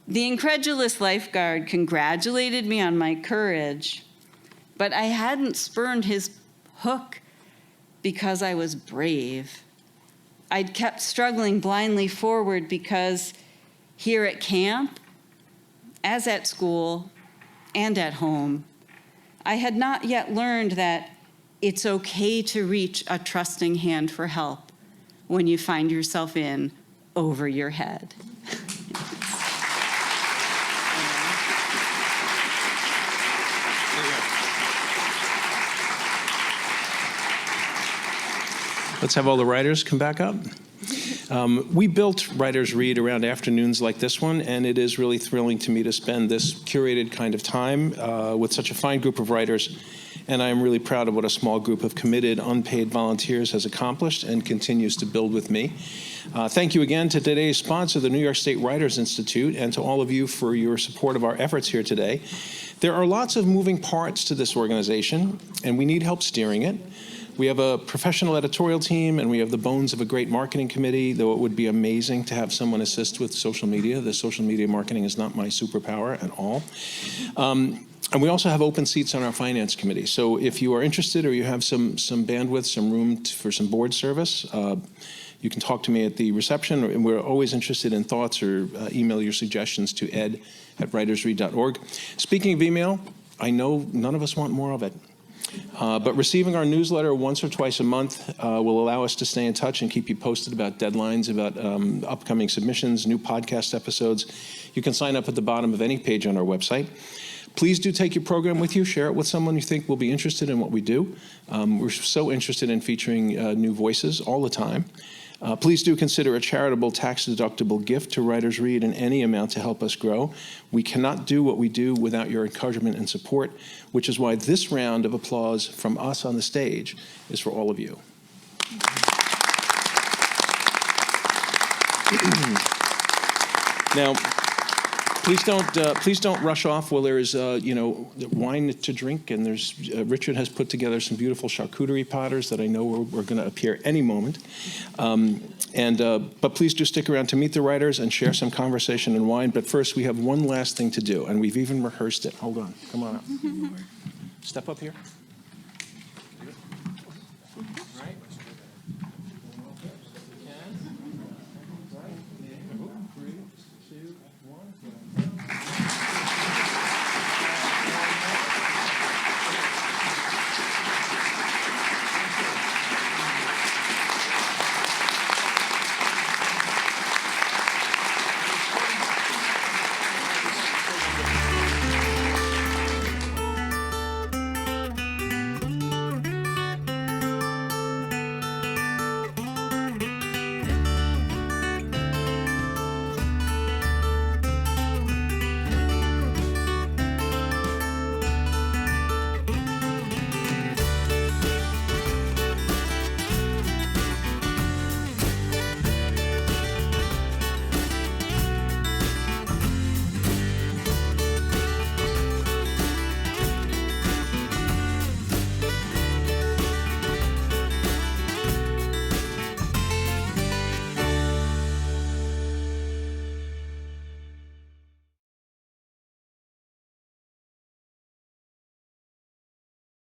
The incredulous lifeguard congratulated me on my courage, but I hadn't spurned his hook because I was brave. I'd kept struggling blindly forward because here at camp, as at school, and at home, I had not yet learned that it's okay to reach a trusting hand for help when you find yourself in over your head. Let's have all the writers come back up. We built Writers Read around afternoons like this one, and it is really thrilling to me to spend this curated kind of time with such a fine group of writers. And I am really proud of what a small group of committed, unpaid volunteers has accomplished and continues to build with me. Thank you again to today's sponsor, the New York State Writers Institute, and to all of you for your support of our efforts here today. There are lots of moving parts to this organization, and we need help steering it. We have a professional editorial team, and we have the bones of a great marketing committee, though it would be amazing to have someone assist with social media. The social media marketing is not my superpower at all. And we also have open seats on our finance committee. So if you are interested or you have some bandwidth, some room for some board service, you can talk to me at the reception, and we're always interested in thoughts, or email your suggestions to ed@writersread.org. Speaking of email, I know none of us want more of it. But receiving our newsletter once or twice a month will allow us to stay in touch and keep you posted about deadlines, about upcoming submissions, new podcast episodes. You can sign up at the bottom of any page on our website. Please do take your program with you. Share it with someone you think will be interested in what we do. We're so interested in featuring new voices all the time. Please do consider a charitable, tax-deductible gift to Writers Read in any amount to help us grow. We cannot do what we do without your encouragement and support, which is why this round of applause from us on the stage is for all of you. Now, please don't rush off while there is, wine to drink, and there's Richard has put together some beautiful charcuterie platters that I know are going to appear any moment. But please do stick around to meet the writers and share some conversation and wine. But first, we have one last thing to do, and we've even rehearsed it. Hold on, come on up. Step up here.